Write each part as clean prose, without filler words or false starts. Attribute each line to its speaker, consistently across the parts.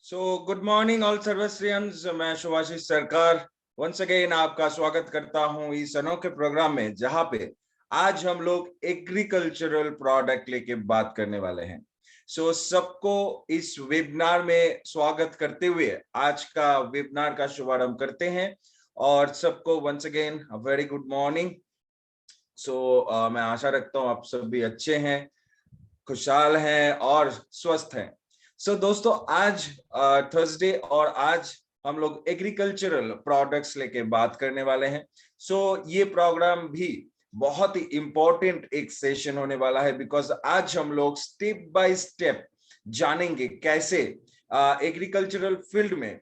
Speaker 1: Good morning all सर्वश्रियंस। मैं शुभाशीष सरकार once again आपका स्वागत करता हूं इस अनोखे प्रोग्राम में, जहां पे आज हम लोग एग्रीकल्चरल प्रोडक्ट लेके बात करने वाले हैं। सबको इस वेबिनार में स्वागत करते हुए आज का वेबिनार का शुभारंभ करते हैं और सबको once again very good morning. मैं आशा रखता हूं आप सब भी अच्छे हैं, खुशहाल हैं और स्वस्थ हैं। दोस्तों, आज थर्सडे और आज हम लोग एग्रीकल्चरल प्रोडक्ट्स लेके बात करने वाले हैं। ये प्रोग्राम भी बहुत ही इंपॉर्टेंट एक सेशन होने वाला है, बिकॉज आज हम लोग स्टेप बाय स्टेप जानेंगे कैसे एग्रीकल्चरल फील्ड में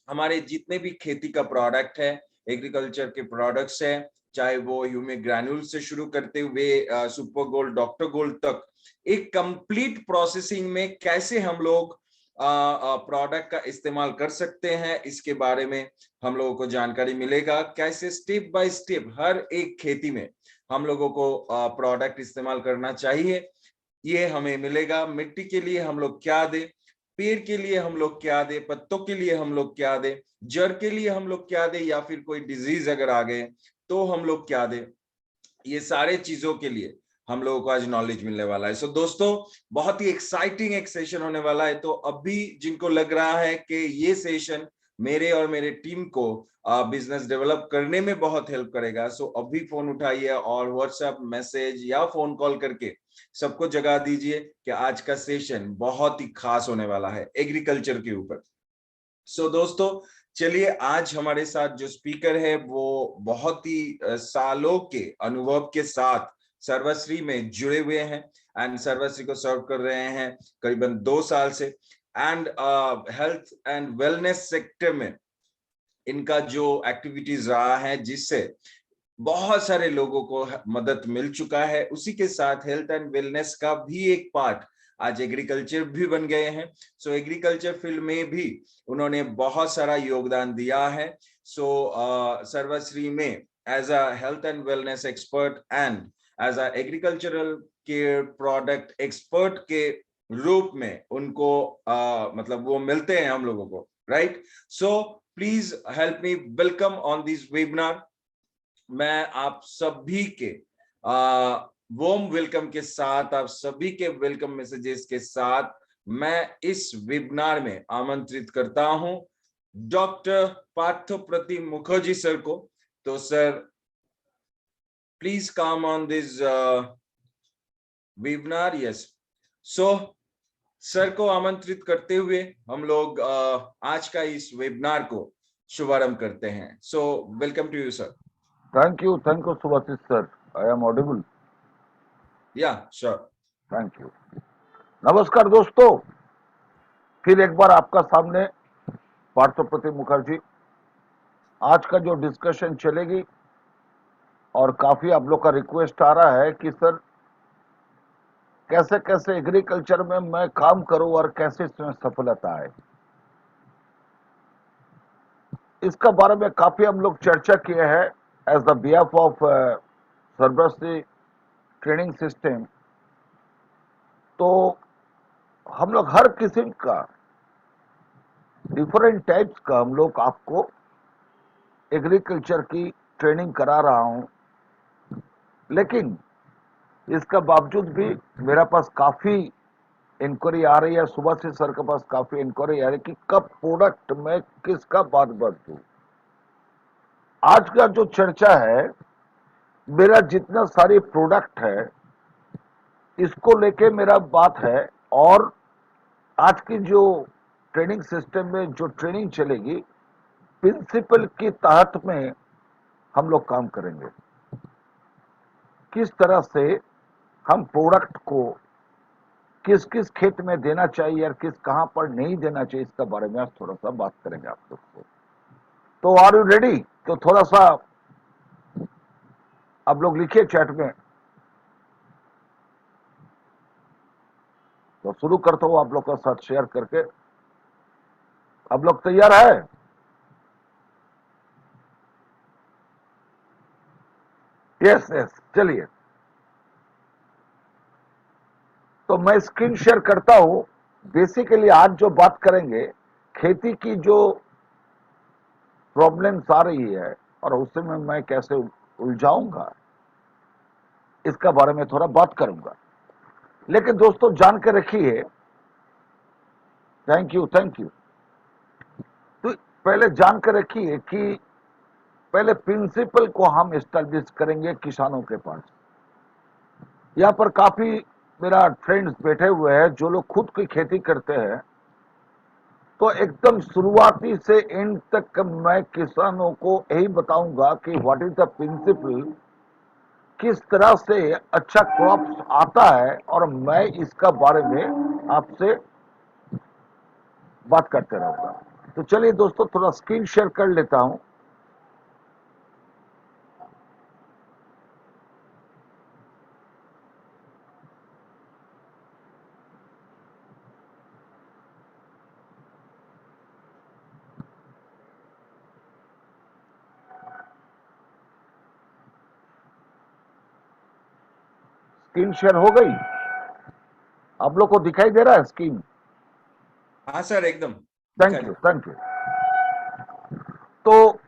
Speaker 1: हमारे जितने भी खेती का प्रोडक्ट है, एग्रीकल्चर के प्रोडक्ट्स है, चाहे वो ह्यूमिक ग्रैन्यूल से शुरू करते हुए सुपर गोल्ड, डॉक्टर गोल्ड तक, एक कंप्लीट प्रोसेसिंग में कैसे हम लोग प्रोडक्ट का इस्तेमाल कर सकते हैं, इसके बारे में हम लोगों को जानकारी मिलेगा। कैसे स्टेप बाय स्टेप हर एक खेती में हम लोगों को प्रोडक्ट इस्तेमाल करना चाहिए, ये हमें मिलेगा। मिट्टी के लिए हम लोग क्या दे, पेड़ के लिए हम लोग क्या दे, पत्तों के लिए हम लोग क्या दे, जड़ के लिए हम लोग क्या दे, या फिर कोई डिजीज अगर आ गए तो हम लोग क्या दे, ये सारे चीजों के लिए हम लोगों को आज नॉलेज मिलने वाला है। दोस्तों, बहुत ही एक्साइटिंग एक सेशन होने वाला है। तो अभी जिनको लग रहा है कि ये सेशन मेरे और मेरे टीम को बिजनेस डेवलप करने में बहुत हेल्प करेगा, अभी फोन उठाइए और व्हाट्सएप मैसेज या फोन कॉल करके सबको जगा दीजिए कि आज का सेशन बहुत ही खास होने वाला है एग्रीकल्चर के ऊपर। दोस्तों, चलिए, आज हमारे साथ जो स्पीकर है वो बहुत ही सालों के अनुभव के साथ सर्वश्री में जुड़े हुए हैं एंड सर्वश्री को सर्व कर रहे हैं करीबन 2 साल से। And health and wellness sector में इनका जो एक्टिविटीज रहा है, जिससे बहुत सारे लोगों को मदद मिल चुका है, उसी के साथ हेल्थ एंड वेलनेस का भी एक पार्ट आज एग्रीकल्चर भी बन गए हैं। एग्रीकल्चर फील्ड में भी उन्होंने बहुत सारा योगदान दिया है। सर्वश्री में as a health and wellness expert and as a agricultural care product expert के रूप में उनको मतलब वो मिलते हैं हम लोगों को, right? Please help me welcome on this webinar. मैं आप सभी के वार्म वेलकम के साथ, आप सभी के वेलकम मैसेजेस के साथ मैं इस वेबिनार में आमंत्रित करता हूं डॉक्टर पार्थप्रतिम मुखर्जी सर को। तो sir, please come on this webinar. Yes, sir को आमंत्रित करते हुए हम लोग आज का इस वेबिनार को शुभारंभ करते हैं। Welcome to you sir.
Speaker 2: Thank you, Subhasis sir. I am audible.
Speaker 1: Yeah, sure.
Speaker 2: Thank you. नमस्कार दोस्तों, फिर एक बार आपका सामने पार्थप्रतिम मुखर्जी। आज का जो डिस्कशन चलेगी, और काफी आप लोग का रिक्वेस्ट आ रहा है कि सर कैसे कैसे एग्रीकल्चर में मैं काम करूं और कैसे इसमें सफलता आए, इसका बारे में काफी हम लोग चर्चा किए हैं as the behalf of Sarvashree training system. तो हम लोग हर किस्म का डिफरेंट टाइप्स का हम लोग आपको एग्रीकल्चर की ट्रेनिंग करा रहा हूं, लेकिन इसका बावजूद भी मेरा पास काफी इंक्वायरी आ रही है, सुबह से सर के पास काफी इंक्वायरी आ रही है कि कब प्रोडक्ट में किसका बात बदलूं। आज का जो चर्चा है, मेरा जितना सारी प्रोडक्ट है इसको लेके मेरा बात है, और आज की जो ट्रेनिंग सिस्टम में जो ट्रेनिंग चलेगी, प्रिंसिपल के तहत में हम लोग काम करेंगे। किस तरह से हम प्रोडक्ट को किस किस खेत में देना चाहिए और किस कहां पर नहीं देना चाहिए, इसका बारे में आज थोड़ा सा बात करेंगे आप लोग को। तो आर यू रेडी? तो थोड़ा सा आप लोग लिखिए चैट में, तो शुरू करता हूं आप लोग का साथ शेयर करके। आप लोग तैयार है? यस यस, चलिए। तो मैं स्क्रीन शेयर करता हूं। बेसिकली आज जो बात करेंगे खेती की जो प्रॉब्लम्स आ रही है और उसमें मैं कैसे उलझाऊंगा, इसका बारे में थोड़ा बात करूंगा। लेकिन दोस्तों जान के रखिए, थैंक यू थैंक यू। तो पहले जान के रखिए कि पहले प्रिंसिपल को हम एस्टेब्लिश करेंगे किसानों के पास। यहाँ पर काफी मेरा फ्रेंड्स बैठे हुए हैं जो लोग खुद की खेती करते हैं, तो एकदम शुरुआती से एंड तक मैं किसानों को यही बताऊंगा कि व्हाट इज द प्रिंसिपल, किस तरह से अच्छा क्रॉप्स आता है, और मैं इसका बारे में आपसे बात करते रहूंगा। तो चलिए दोस्तों, थोड़ा स्क्रीन शेयर कर लेता हूं। स्क्रीन शेयर हो गई? आप लोग को दिखाई दे रहा है स्क्रीन?
Speaker 1: हाँ सर, एकदम
Speaker 2: थैंक
Speaker 1: दिखाई
Speaker 2: यू
Speaker 1: दे।
Speaker 2: Thank you. तो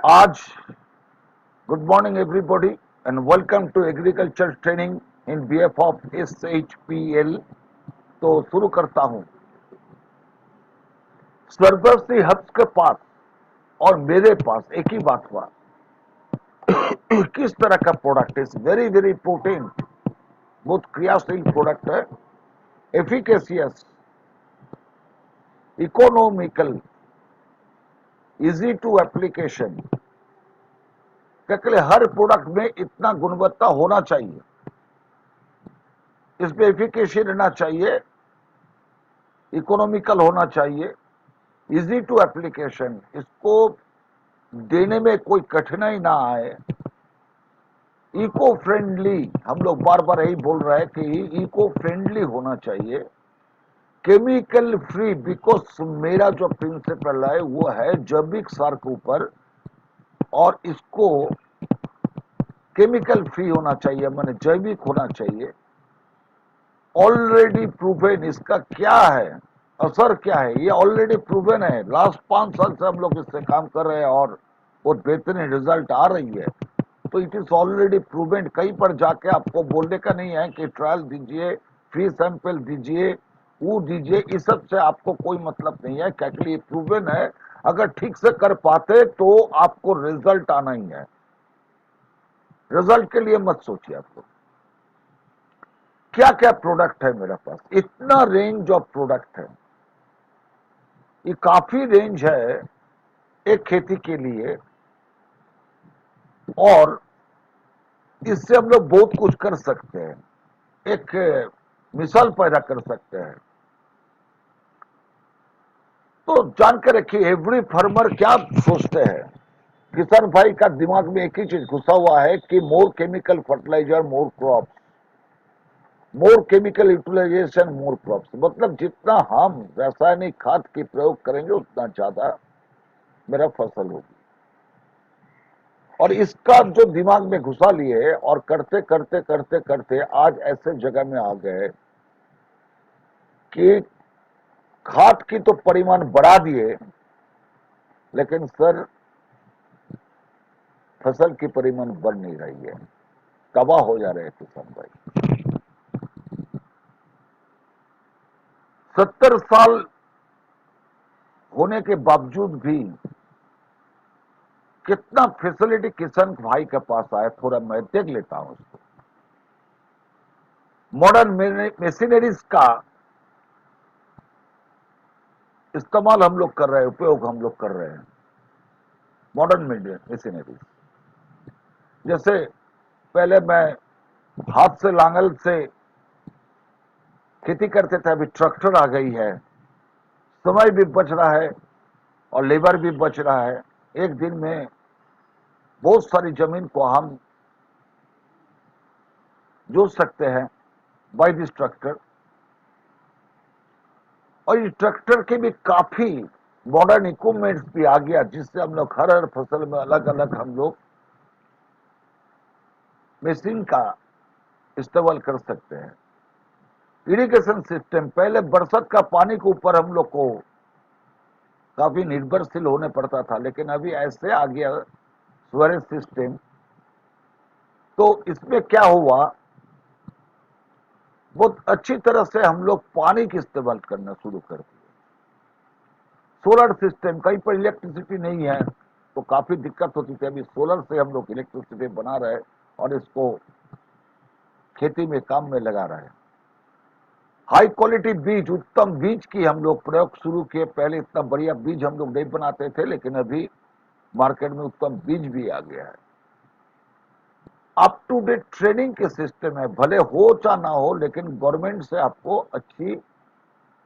Speaker 2: आज good morning everybody and welcome to agriculture training in behalf of SHPL। तो शुरू करता हूं। स्वर्गवासी हब्स के पास और मेरे पास एक ही बात हुआ, किस तरह का product is very very potent, बहुत क्रियाशील प्रोडक्ट है, efficacious, economical, easy to application. हर प्रोडक्ट में इतना गुणवत्ता होना चाहिए, इसमें एफिकेसी रहना चाहिए, इकोनॉमिकल होना चाहिए, इजी टू एप्लीकेशन, इसको देने में कोई कठिनाई ना आए, इको फ्रेंडली, हम लोग बार बार यही बोल रहे हैं कि इको फ्रेंडली होना चाहिए, केमिकल फ्री, बिकॉज मेरा जो प्रिंसिपल है वो है जैविक सार के ऊपर, और इसको केमिकल फ्री होना चाहिए, माने जैविक होना चाहिए। ऑलरेडी प्रूवन, इसका क्या है असर, क्या है, ये ऑलरेडी प्रूवन है। लास्ट 5 साल से हम लोग इससे काम कर रहे हैं और बहुत बेहतरीन रिजल्ट आ रही है। तो इट इज ऑलरेडी प्रूवन। कहीं पर जाके आपको बोलने का नहीं है कि ट्रायल दीजिए, फ्री सैंपल दीजिए, वो दीजिए, इस सब से आपको कोई मतलब नहीं है, क्योंकि ये प्रूवन है। अगर ठीक से कर पाते तो आपको रिजल्ट आना ही है, रिजल्ट के लिए मत सोचिए। आपको क्या क्या प्रोडक्ट है मेरे पास, इतना रेंज ऑफ प्रोडक्ट है, ये काफी रेंज है एक खेती के लिए, और इससे हम लोग बहुत कुछ कर सकते हैं, एक मिसाल पैदा कर सकते हैं। तो जान के रखिए, एवरी फार्मर क्या सोचते हैं, किसान भाई का दिमाग में एक ही चीज घुसा हुआ है कि more chemical fertilizer more crop, more chemical utilization more crops, मतलब जितना हम रासायनिक खाद की प्रयोग करेंगे उतना ज्यादा मेरा फसल होगी। और इसका जो दिमाग में घुसा लिए और करते करते करते करते आज ऐसे जगह में आ गए कि खाद की तो परिमाण बढ़ा दिए, लेकिन सर फसल की परिमाण बढ़ नहीं रही है, तबाह हो जा रहे हैं किसान भाई। 70 साल होने के बावजूद भी कितना फैसिलिटी किसान भाई के पास आया, थोड़ा मैं देख लेता हूं उसको। मॉडर्न मशीनरीज का इस्तेमाल हम लोग कर रहे हैं, उपयोग हम लोग कर रहे हैं, मॉडर्न मशीनरीज। जैसे पहले मैं हाथ से लांगल से खेती करते थे, अभी ट्रैक्टर आ गई है, समय भी बच रहा है और लेबर भी बच रहा है। एक दिन में बहुत सारी जमीन को हम जोत सकते हैं बाय दिस ट्रैक्टर। और ये ट्रैक्टर के भी काफी मॉडर्न इक्विपमेंट्स भी आ गया, जिससे हम लोग हर फसल में अलग अलग हम लोग मशीन का इस्तेमाल कर सकते हैं। इरिगेशन सिस्टम, पहले बरसात का पानी के ऊपर हम लोग को काफी निर्भरशील होने पड़ता था, लेकिन अभी ऐसे आ गया स्वरेज सिस्टम। तो इसमें क्या हुआ, बहुत अच्छी तरह से हम लोग पानी की इस्तेमाल करना शुरू कर दिए। सोलर सिस्टम, कहीं पर इलेक्ट्रिसिटी नहीं है तो काफी दिक्कत होती थी, अभी सोलर से हम लोग इलेक्ट्रिसिटी बना रहे और इसको खेती में काम में लगा रहे हैं। हाई क्वालिटी बीज, उत्तम बीज की हम लोग प्रयोग शुरू किए। पहले इतना बढ़िया बीज हम लोग नहीं बनाते थे, लेकिन अभी मार्केट में उत्तम बीज भी आ गया है। अप टू डेट ट्रेनिंग के सिस्टम है, भले हो चाहे ना हो, लेकिन गवर्नमेंट से आपको अच्छी,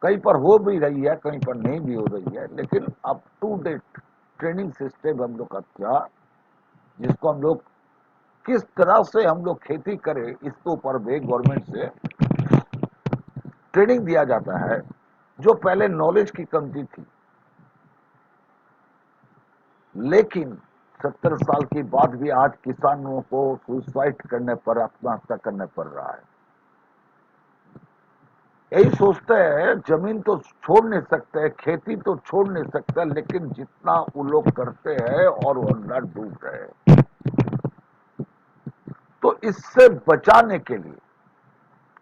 Speaker 2: कहीं पर हो भी रही है, कहीं पर नहीं भी हो रही है, लेकिन up to date training system हम लोग का था, जिसको हम लोग किस तरह से हम लोग खेती करें इसके ऊपर भी गवर्नमेंट से ट्रेनिंग दिया जाता है, जो पहले नॉलेज की कमी थी। लेकिन 70 साल की बाद भी आज किसानों को सुसाइड करने पर, आत्महत्या करने पड़ रहा है। यही सोचते हैं जमीन तो छोड़ नहीं सकते, खेती तो छोड़ नहीं सकते, लेकिन जितना वो लोग करते हैं और वो अंदर डूब रहे हैं। तो इससे बचाने के लिए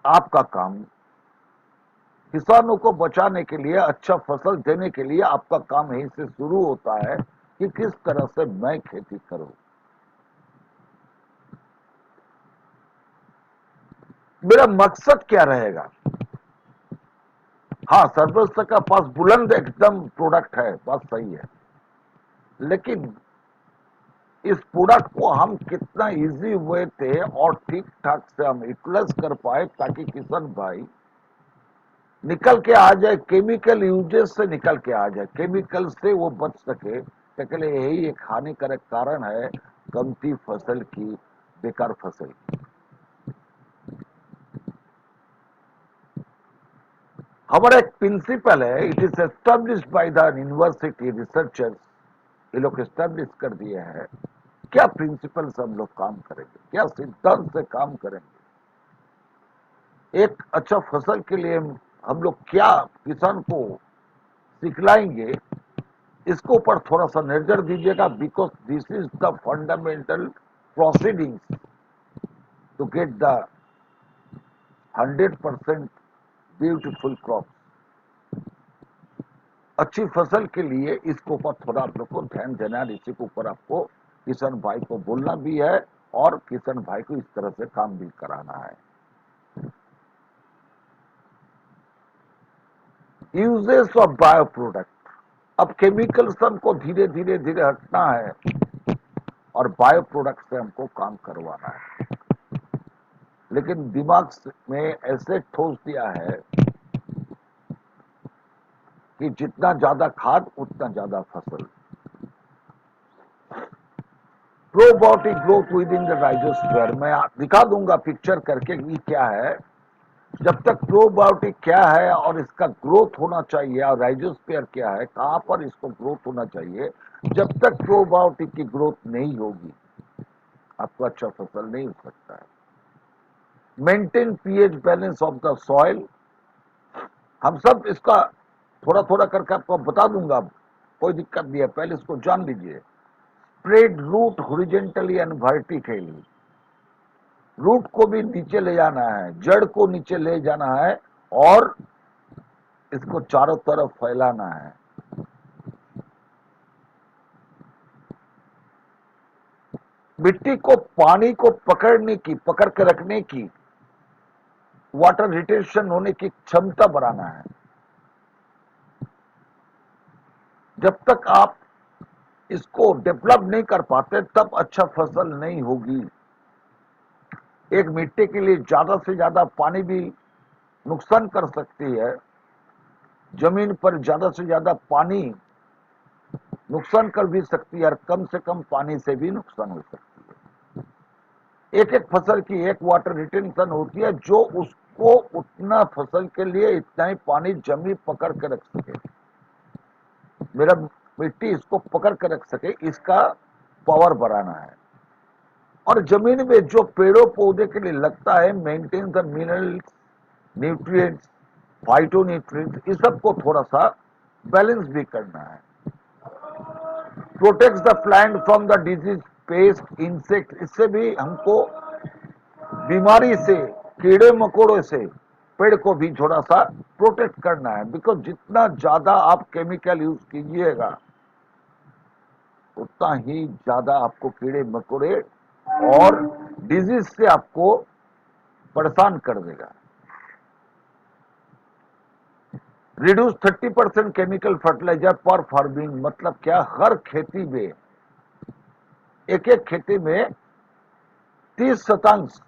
Speaker 2: आपका काम, किसानों को बचाने के लिए, अच्छा फसल देने के लिए आपका काम यहीं से शुरू होता है कि किस तरह से मैं खेती करूं। मेरा मकसद क्या रहेगा? हाँ, सर्वस्व का पास बुलंद एकदम प्रोडक्ट है, बात सही है, लेकिन इस प्रोडक्ट को हम कितना इजी वे थे और ठीक ठाक से हम यूटिलाइज कर पाए, ताकि किसान भाई निकल के आ जाए, केमिकल यूजेस से निकल के आ जाए, केमिकल से वो बच सके। लेकिन यही एक हानिकारक कारण है कमती फसल की, बेकार फसल की। हमारा एक प्रिंसिपल है, it is established by the university researchers, ये लोग एस्टेब्लिश कर दिए हैं। क्या प्रिंसिपल से हम लोग काम करेंगे, क्या सिद्धांत से काम करेंगे, एक अच्छा फसल के लिए हम लोग क्या किसान को सिखलाएंगे, इसके ऊपर थोड़ा सा नजर दीजिएगा, because this is the fundamental proceedings to get the 100% beautiful crop. अच्छी फसल के लिए इसके ऊपर थोड़ा आप लोग को ध्यान देना है, इसी के ऊपर आपको किसान भाई को बोलना भी है और किसान भाई को इस तरह से काम भी कराना है। यूजेस ऑफ बायो प्रोडक्ट, अब केमिकल्स हमको धीरे धीरे धीरे हटना है और बायो प्रोडक्ट से हमको काम करवाना है। लेकिन दिमाग में ऐसे ठोस दिया है कि जितना ज्यादा खाद उतना ज्यादा फसल। Probiotic growth with in the rhizosphere, मैं दिखा दूंगा पिक्चर करके ये क्या है। जब तक प्रोबायोटिक क्या है और इसका ग्रोथ होना चाहिए, और राइजोस्फीयर क्या है, कहां पर इसको ग्रोथ होना चाहिए, जब तक प्रोबायोटिक की ग्रोथ नहीं होगी आपको अच्छा फसल नहीं हो सकता है। Maintain pH balance of the soil, हम सब इसका थोड़ा थोड़ा करके आपको बता दूंगा, कोई दिक्कत नहीं है, पहले इसको जान लीजिए। Spread root horizontally and vertically, root को भी नीचे ले जाना है, जड़ को नीचे ले जाना है और इसको चारों तरफ फैलाना है। मिट्टी को, पानी को पकड़ने की, पकड़ के रखने की, वाटर रिटेंशन होने की क्षमता बढ़ाना है। जब तक आप इसको डेवलप नहीं कर पाते तब अच्छा फसल नहीं होगी। एक मिट्टी के लिए ज्यादा से ज्यादा पानी भी नुकसान कर सकती है, जमीन पर ज्यादा से ज्यादा पानी नुकसान कर भी सकती है, और कम से कम पानी से भी नुकसान हो सकती है। एक एक फसल की एक वाटर रिटेंशन होती है, जो उसको उतना फसल के लिए इतना ही पानी जमी पकड़ के रख सके, मेरा मिट्टी इसको पकड़ कर रख सके, इसका पावर बढ़ाना है। और जमीन में जो पेड़ों पौधे के लिए लगता है, maintain the minerals, nutrients, phyto nutrients, इस सबको थोड़ा सा बैलेंस भी करना है। Protects the plant from the disease, paste, insect, इससे भी हमको बीमारी से, कीड़े मकोड़ों से पेड़ को भी थोड़ा सा प्रोटेक्ट करना है। बिकॉज जितना ज्यादा आप केमिकल यूज कीजिएगा उतना ही ज्यादा आपको कीड़े मकोड़े और डिजीज से आपको परेशान कर देगा। रिड्यूस 30% केमिकल फर्टिलाइजर पर फार्मिंग, मतलब क्या, हर खेती में, एक एक खेती में 30%,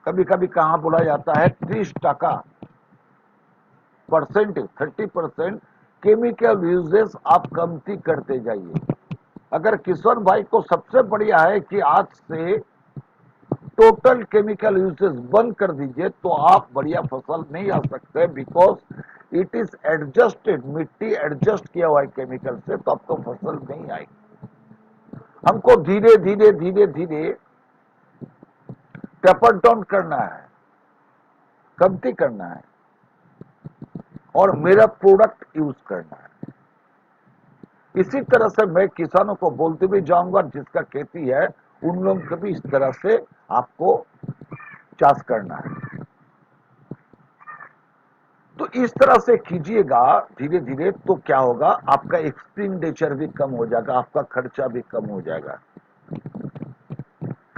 Speaker 2: कभी कभी कहां बोला जाता है 30% परसेंटेज, 30% केमिकल यूजेस आप कमती करते जाइए। अगर किशन भाई को सबसे बढ़िया है कि आज से टोटल केमिकल यूजेस बंद कर दीजिए तो आप बढ़िया फसल नहीं आ सकते। बिकॉज इट इज एडजस्टेड, मिट्टी एडजस्ट किया हुआ है केमिकल से, तो आपको फसल नहीं आएगी। हमको धीरे धीरे धीरे धीरे टेपर डाउन करना है, कमती करना है और मेरा प्रोडक्ट यूज करना है। इसी तरह से मैं किसानों को बोलते भी जाऊंगा, जिसका खेती है उन लोगों को भी इस तरह से आपको चाष करना है। तो इस तरह से कीजिएगा धीरे धीरे, तो क्या होगा, आपका एक्सपेंडिचर भी कम हो जाएगा, आपका खर्चा भी कम हो जाएगा।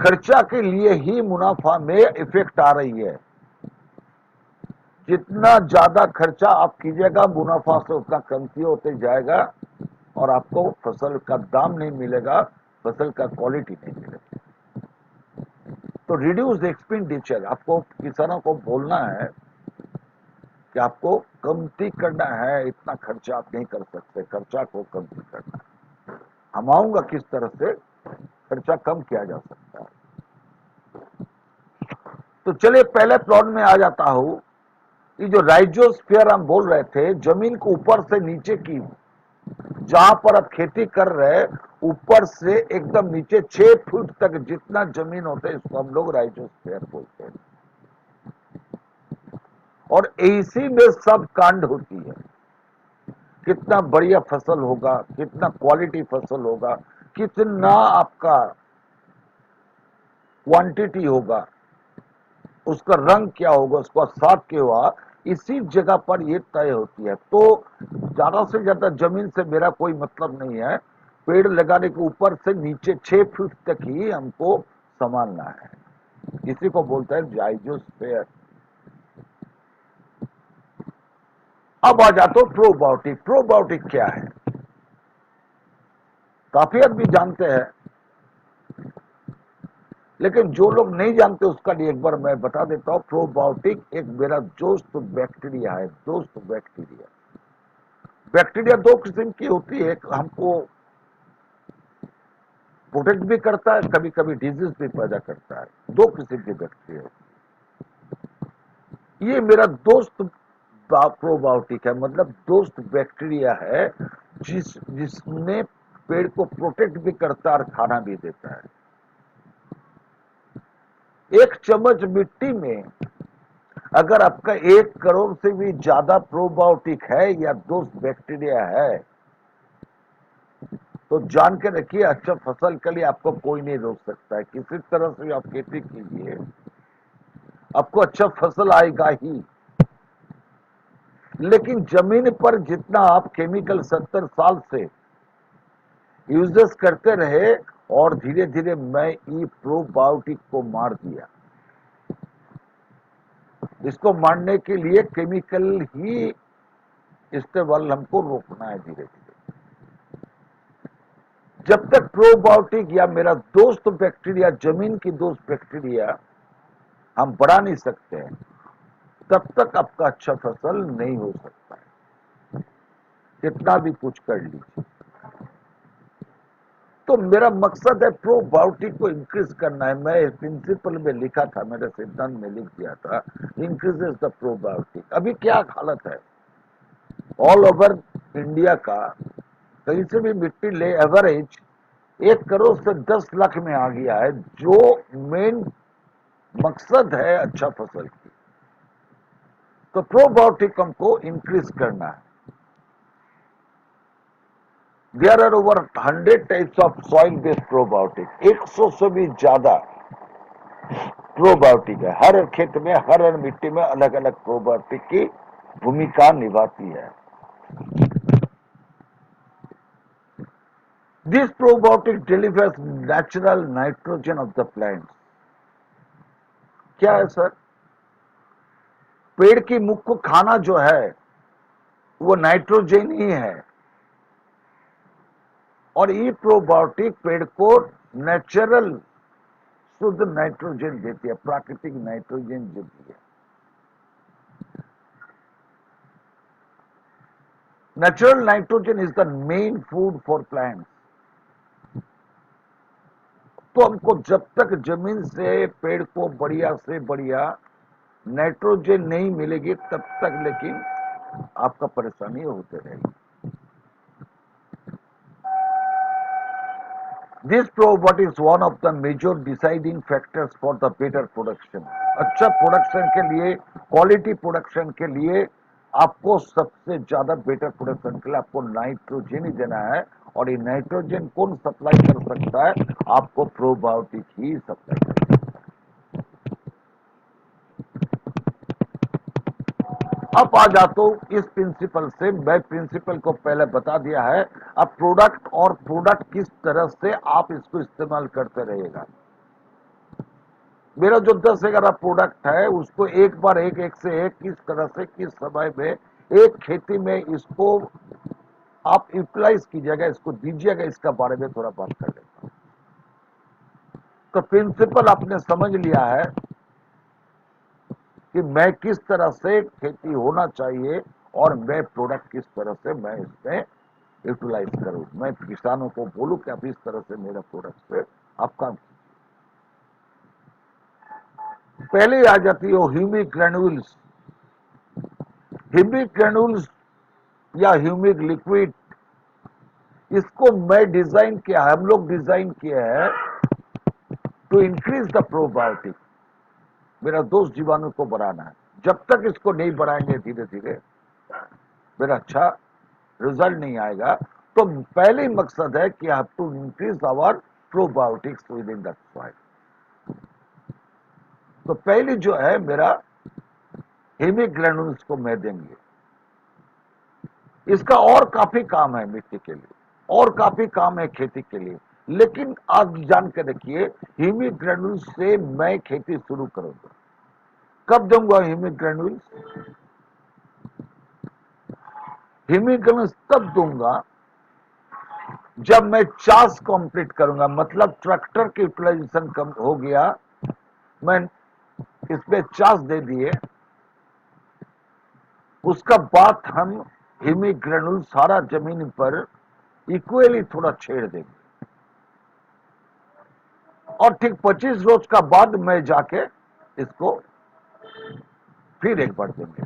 Speaker 2: खर्चा के लिए ही मुनाफा में इफेक्ट आ रही है। जितना ज्यादा खर्चा आप कीजिएगा मुनाफा से उतना कमती होते जाएगा और आपको फसल का दाम नहीं मिलेगा, फसल का क्वालिटी नहीं मिलेगा। तो रिड्यूस एक्सपेंडिचर, आपको किसानों को बोलना है कि आपको कमती करना है, इतना खर्चा आप नहीं कर सकते, खर्चा को कमती करना है। हम आऊंगा किस तरह से खर्चा कम किया जा सकता है। तो चलिए पहले प्लॉट में आ जाता हूं। ये जो राइजोस्फीयर हम बोल रहे थे, जमीन को ऊपर से नीचे की, जहां पर आप खेती कर रहे हैं ऊपर से एकदम नीचे 6 फुट तक जितना जमीन होता है, इसको हम लोग राइजोस्फीयर बोलते हैं। और इसी में सब कांड होती है। कितना बढ़िया फसल होगा, कितना क्वालिटी फसल होगा, कितना आपका क्वांटिटी होगा, उसका रंग क्या होगा, उसका स्वाद क्या होगा, इसी जगह पर ये तय होती है। तो ज्यादा से ज्यादा जमीन से मेरा कोई मतलब नहीं है, पेड़ लगाने के ऊपर से नीचे 6 फीट तक ही हमको संभालना है। इसी को बोलते हैं जाइजोस्फीयर। अब आ जाता हूं प्रोबायोटिक। प्रोबायोटिक क्या है, काफी आदमी जानते हैं, लेकिन जो लोग नहीं जानते उसका लिए एक बार मैं बता देता हूं। प्रोबायोटिक एक मेरा दोस्त बैक्टीरिया है, दोस्त बैक्टीरिया। बैक्टीरिया दो किस्म की होती है, एक हमको प्रोटेक्ट भी करता है, कभी कभी डिजीज भी पैदा करता है। दो किस्म के बैक्टीरिया, ये मेरा दोस्त प्रोबायोटिक है, मतलब दोस्त बैक्टीरिया है, जिसने पेड़ को प्रोटेक्ट भी करता है और खाना भी देता है। एक चम्मच मिट्टी में अगर आपका 1 करोड़ से भी ज्यादा प्रोबायोटिक है या दोस्त बैक्टीरिया है, तो जान के रखिए अच्छा फसल के लिए आपको कोई नहीं रोक सकता है। किसी तरह से आप खेती कीजिए, आपको अच्छा फसल आएगा ही। लेकिन जमीन पर जितना आप केमिकल 70 साल से यूजेस करते रहे और धीरे धीरे मैं ई प्रोबायोटिक को मार दिया। इसको मारने के लिए केमिकल ही इस्तेमाल हमको रोकना है धीरे धीरे। जब तक प्रोबायोटिक या मेरा दोस्त बैक्टीरिया, जमीन की दोस्त बैक्टीरिया हम बढ़ा नहीं सकते हैं, तब तक आपका अच्छा फसल नहीं हो सकता है, कितना भी कुछ कर लीजिए। तो मेरा मकसद है प्रोबायोटिक को इंक्रीज करना है। मैं प्रिंसिपल में लिखा था, मेरे सिद्धांत में लिख दिया था, इंक्रीजेस द प्रोबायोटिक। अभी क्या हालत है ऑल ओवर इंडिया का, कहीं से भी मिट्टी ले एवरेज 1 करोड़ से 10 लाख में आ गया है, जो मेन मकसद है अच्छा फसल की। तो प्रोबायोटिक हमको इंक्रीज करना है। There are over 100 types of soil based probiotic, 100 से भी ज्यादा प्रोबायोटिक है। हर खेत में, हर मिट्टी में अलग अलग प्रोबायोटिक की भूमिका निभाती है। This probiotic delivers natural nitrogen of the plant. क्या है सर? पेड़ की मुख्य खाना जो है वो नाइट्रोजन ही है, और ये प्रोबायोटिक पेड़ को नेचुरल शुद्ध नाइट्रोजन देती है, प्राकृतिक नाइट्रोजन देती है। Natural nitrogen is the main food for plants. तो हमको जब तक जमीन से पेड़ को बढ़िया से बढ़िया नाइट्रोजन नहीं मिलेगी तब तक लेकिन आपका परेशानी होते रहेगी। This probiotic is one of the major deciding factors for the better production. अच्छा प्रोडक्शन के लिए, क्वालिटी प्रोडक्शन के लिए आपको सबसे ज्यादा बेटर प्रोडक्शन के लिए आपको नाइट्रोजन ही देना है, और ये नाइट्रोजन कौन सप्लाई कर सकता है? आपको प्रोबायोटिक ही सप्लाई कर सकता है। अब आ जाता हूं इस प्रिंसिपल से, मैं प्रिंसिपल को पहले बता दिया है। अब प्रोडक्ट, और प्रोडक्ट किस तरह से आप इसको इस्तेमाल करते रहेगा। मेरा जो 10 11 प्रोडक्ट है उसको एक बार एक से एक किस तरह से किस समय में एक खेती में इसको आप यूटिलाइज कीजिएगा, इसको दीजिएगा, इसका बारे में थोड़ा बात कर लेता हूं। तो प्रिंसिपल आपने समझ लिया है कि मैं किस तरह से खेती होना चाहिए, और मैं प्रोडक्ट किस तरह से मैं इसमें यूटिलाइज करूं। मैं किसानों को बोलूं कि आप इस तरह से मेरा प्रोडक्ट से आप काम। पहले आ जाती है ह्यूमिक ग्रेन्यूल्स। ह्यूमिक ग्रेन्यूल्स या ह्यूमिक लिक्विड, इसको मैं डिजाइन किया, हम लोग डिजाइन किए हैं टू इंक्रीज द प्रोबायोटिक। मेरा दोस्त जीवाणु को बढ़ाना है। जब तक इसको नहीं बढ़ाएंगे धीरे धीरे मेरा अच्छा रिजल्ट नहीं आएगा। तो पहले ही मकसद है कि have to increase our probiotics within the soil. तो पहली जो है मेरा ह्यूमिक ग्रेन्यूल्स को मैं देंगे। इसका और काफी काम है मिट्टी के लिए, और काफी काम है खेती के लिए, लेकिन आप जान के रखिए ह्यूमिक ग्रेन्यूल्स से मैं खेती शुरू करूंगा। कब दूंगा ह्यूमिक ग्रेन्यूल्स? ह्यूमिक ग्रेन्यूल्स तब दूंगा जब मैं चास कंप्लीट करूंगा, मतलब ट्रैक्टर की यूटिलाइजेशन कम हो गया, मैं इसमें चास दे दिए, उसका बाद हम ह्यूमिक ग्रेन्यूल सारा जमीन पर इक्वली थोड़ा छेड़ देंगे, और ठीक 25 रोज का बाद मैं जाके इसको फिर एक बार देंगे।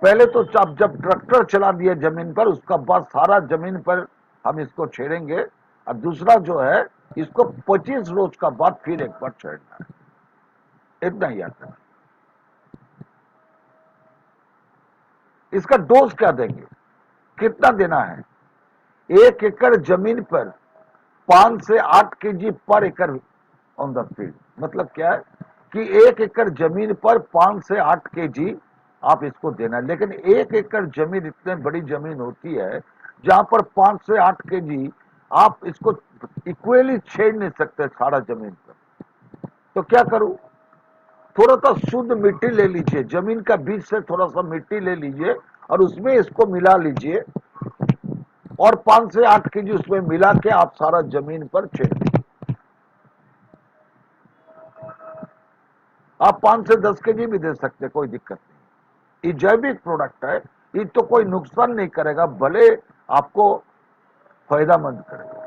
Speaker 2: पहले तो जब ट्रैक्टर चला दिए जमीन पर, उसका बाद सारा जमीन पर हम इसको छेड़ेंगे, और दूसरा जो है इसको 25 रोज का बाद फिर एक बार छेड़ना है। इतना ही आता है। इसका डोज क्या देंगे, कितना देना है? 1 एकड़ जमीन पर 5 से 8 केजी पर एकड़ ऑन द फील्ड। मतलब क्या है कि 1 एकड़ जमीन पर 5 से 8 केजी आप इसको देना है। लेकिन 1 एकड़ जमीन इतने बड़ी जमीन होती है जहां पर 5 से 8 केजी आप इसको इक्वली छेड़ नहीं सकते सारा जमीन पर। तो क्या करूं? थोड़ा सा शुद्ध मिट्टी ले लीजिए, जमीन का बीच से थोड़ा सा मिट्टी ले लीजिए और उसमें इसको मिला लीजिए, और 5 से 8 केजी उसमें मिला के आप सारा जमीन पर छेड़ दीजिए। आप 5 से 10 केजी भी दे सकते, कोई दिक्कत नहीं। ये जैविक प्रोडक्ट है, ये तो कोई नुकसान नहीं करेगा, भले आपको फायदामंद करेगा।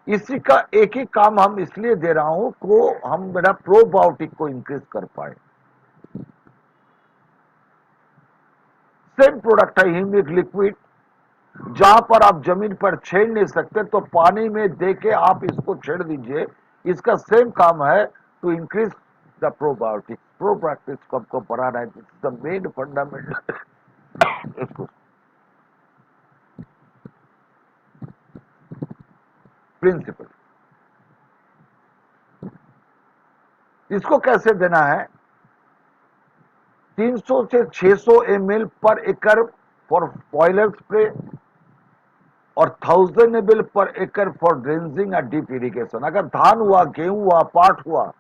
Speaker 2: इसी का एक ही काम हम इसलिए दे रहा हूं को हम मेरा प्रोबायोटिक को इंक्रीज कर पाए। सेम प्रोडक्ट है ह्यूमिक लिक्विड, जहां पर आप जमीन पर छेड़ नहीं सकते तो पानी में दे के आप इसको छेड़ दीजिए। इसका सेम काम है to increase the probiotics. Probiotics को आपको बढ़ाना है, द मेन फंडामेंटल इसको। प्रिंसिपल। इसको कैसे देना है? 300 से 600 ml पर एकड़ फॉर बॉयलर स्प्रे और 1000 ml पर एकड़ फॉर ड्रेंजिंग या डीप इरिगेशन। अगर धान हुआ, गेहूं हुआ, पाट हुआ,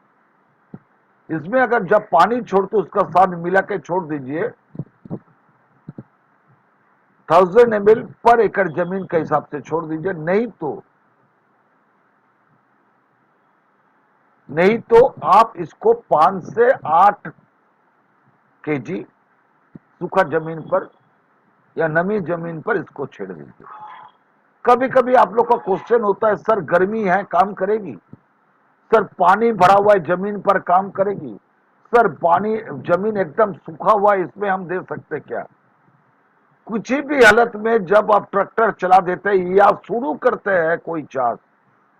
Speaker 2: इसमें अगर जब पानी छोड़ते उसका साथ मिला के छोड़ दीजिए 1000 ml पर एकड़ जमीन के हिसाब से छोड़ दीजिए। नहीं तो आप इसको 5 से 8 केजी सूखा जमीन पर या नमी जमीन पर इसको छेड़ दीजिए। कभी कभी आप लोग का क्वेश्चन होता है, सर गर्मी है काम करेगी? सर पानी भरा हुआ है जमीन पर काम करेगी? सर पानी जमीन एकदम सूखा हुआ है इसमें हम दे सकते क्या? कुछ भी हालत में जब आप ट्रैक्टर चला देते हैं या शुरू करते हैं कोई चाष,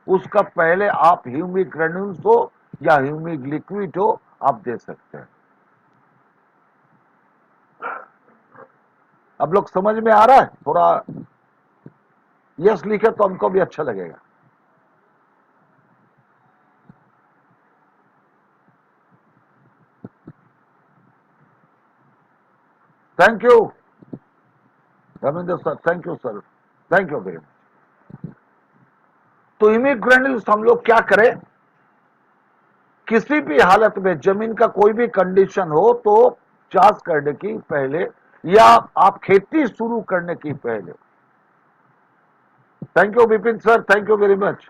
Speaker 2: उसका पहले आप ह्यूमिक ग्रेन्यूल्स हो या ह्यूमिक लिक्विड हो आप दे सकते हैं। अब लोग समझ में आ रहा है? थोड़ा यस लिखे तो हमको भी अच्छा लगेगा। Thank you Ravindra sir, thank you sir, thank you very much. तो ह्यूमिक ग्रेन्यूल्स हम लोग क्या करें? किसी भी हालत में जमीन का कोई भी कंडीशन हो तो चाष करने की पहले या आप खेती शुरू करने की पहले, thank you Vipin sir, thank you very much,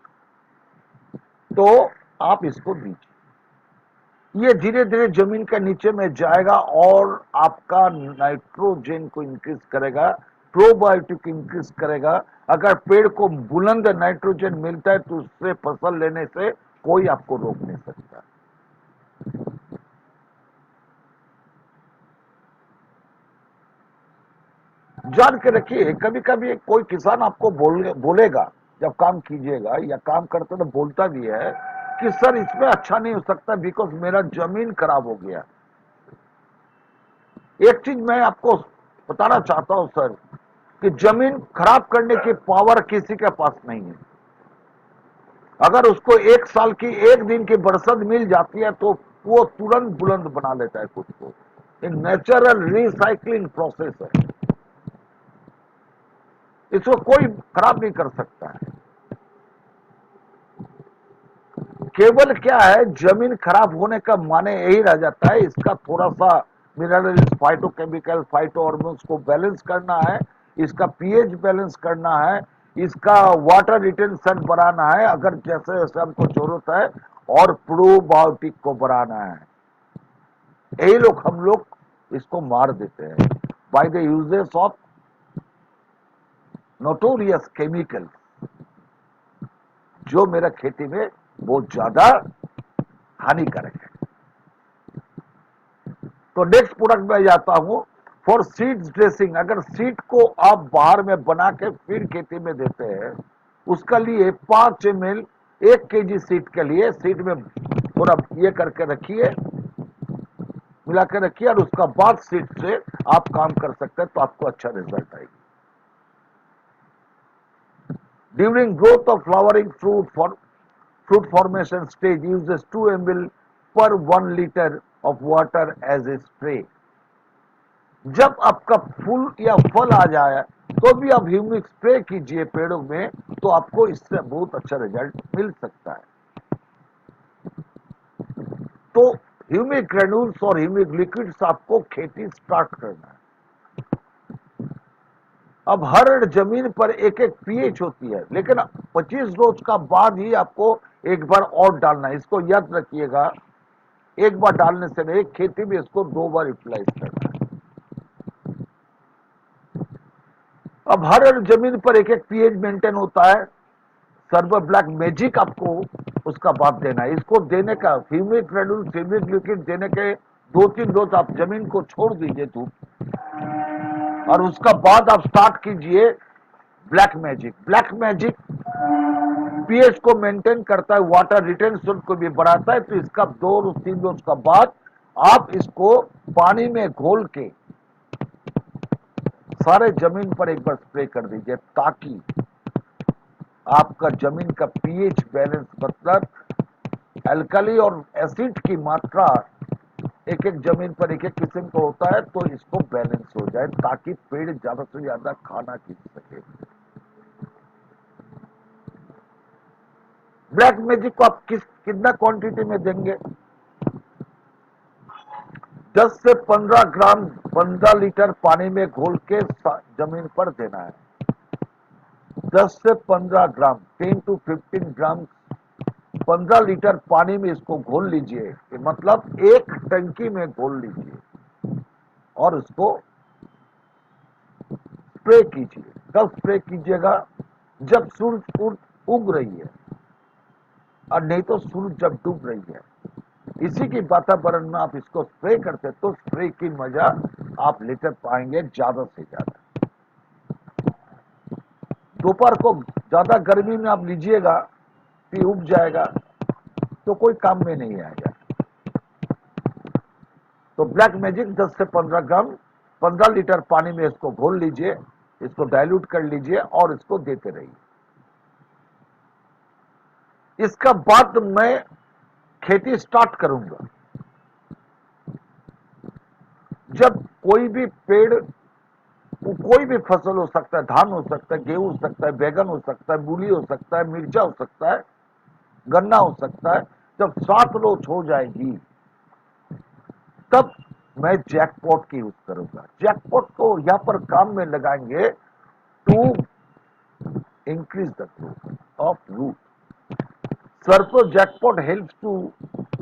Speaker 2: तो आप इसको दीजिए। ये धीरे धीरे जमीन के नीचे में जाएगा और आपका नाइट्रोजन को इंक्रीज करेगा, प्रोबायोटिक इंक्रीज करेगा। अगर पेड़ को बुलंद नाइट्रोजन मिलता है तो उससे फसल लेने से कोई आपको रोक नहीं सकता। जान के रखिए, कभी कभी कोई किसान आपको बोलेगा जब काम कीजिएगा या काम करते तो बोलता भी है कि सर इसमें अच्छा नहीं हो सकता बिकॉज मेरा जमीन खराब हो गया। एक चीज मैं आपको बताना चाहता हूं सर कि जमीन खराब करने की पावर किसी के पास नहीं है। अगर उसको 1 साल की 1 दिन की बरसत मिल जाती है तो वो तुरंत बुलंद बना लेता है खुद को। ये नेचुरल रिसाइकलिंग प्रोसेस है, इसको कोई खराब नहीं कर सकता है। केवल क्या है, जमीन खराब होने का माने यही रह जाता है इसका थोड़ा सा मिनरल, फाइटोकेमिकल, फाइटो हार्मोन्स को बैलेंस करना है, इसका पीएच बैलेंस करना है, इसका वाटर रिटेंशन बढ़ाना है अगर जैसे जैसे हमको जरूरत है, और प्रोबायोटिक को बढ़ाना है। यही लोग हम लोग इसको मार देते हैं by the uses of notorious chemical, जो मेरा खेती में बहुत ज्यादा हानिकारक है। तो नेक्स्ट प्रोडक्ट में जाता हूं, फॉर सीड ड्रेसिंग। अगर सीड को आप बाहर में बना के फिर खेती में देते हैं, उसका लिए 5 ml 1 kg सीड के लिए सीड में थोड़ा ये करके रखिए, मिला के रखिए, और उसका बाद सीड से आप काम कर सकते हैं तो आपको अच्छा रिजल्ट आएगा। During growth of flowering fruit formation stage uses 2 ml per 1 liter of water as a spray। जब आपका फूल या फल आ जाए तो भी आप ह्यूमिक स्प्रे कीजिए पेड़ों में, तो आपको इससे बहुत अच्छा रिजल्ट मिल सकता है। तो ह्यूमिक ग्रेन्यूल्स और ह्यूमिक लिक्विड्स आपको खेती स्टार्ट करना है। अब हर जमीन पर एक एक पीएच होती है, लेकिन 25 रोज का बाद ही आपको एक बार और डालना है। इसको याद रखिएगा, एक बार डालने से नहीं, खेती में इसको 2 बार यूटिलाइज करना है। अब हर जमीन पर एक एक पीएच मेंटेन होता है। सर्वर ब्लैक मैजिक आपको उसका बाद देना है। इसको देने का ह्यूमिक ग्रेन्यूल, ह्यूमिक लिक्विड देने के 2-3 रोज आप जमीन को छोड़ दीजिए धूप, और उसका बाद आप स्टार्ट कीजिए black magic. Black magic pH को मेंटेन करता है, वाटर रिटेंशन को भी बढ़ाता है। तो इसका 2-3 रोज का बाद आप इसको पानी में घोल के सारे जमीन पर एक बार स्प्रे कर दीजिए, ताकि आपका जमीन का पीएच बैलेंस, मतलब एल्कली और एसिड की मात्रा एक एक जमीन पर एक एक किस्म का होता है, तो इसको बैलेंस हो जाए ताकि पेड़ ज्यादा से ज्यादा खाना खींच सके। ब्लैक मैजिक को आप कितना क्वांटिटी में देंगे? 10 से 15 ग्राम 15 लीटर पानी में घोल के जमीन पर देना है। 10 से 15 ग्राम 10 to 15 ग्राम 15 लीटर पानी में इसको घोल लीजिए, मतलब एक टंकी में घोल लीजिए और इसको स्प्रे कीजिए। कब स्प्रे कीजिएगा? जब सूरज उग रही है, और नहीं तो सूरज जब डूब रही है। इसी की वातावरण में आप इसको स्प्रे करते तो स्प्रे की मजा आप लेकर पाएंगे ज्यादा से ज्यादा। दोपहर को ज्यादा गर्मी में आप लीजिएगा, फिर उग जाएगा तो कोई काम में नहीं आएगा। तो ब्लैक मैजिक 10 से 15 ग्राम 15 लीटर पानी में इसको घोल लीजिए, इसको डाइल्यूट कर लीजिए और इसको देते रहिए। इसका बाद मैं खेती स्टार्ट करूंगा। जब कोई भी पेड़, कोई भी फसल हो सकता है, धान हो सकता है, गेहूं हो सकता है, बैगन हो सकता है, मूली हो सकता है, मिर्चा हो सकता है, गन्ना हो सकता है, जब 7 लोच हो जाएगी तब मैं जैकपॉट की यूज करूंगा। जैकपॉट को यहां पर काम में लगाएंगे to increase the growth of root. सर्पो jackpot helps to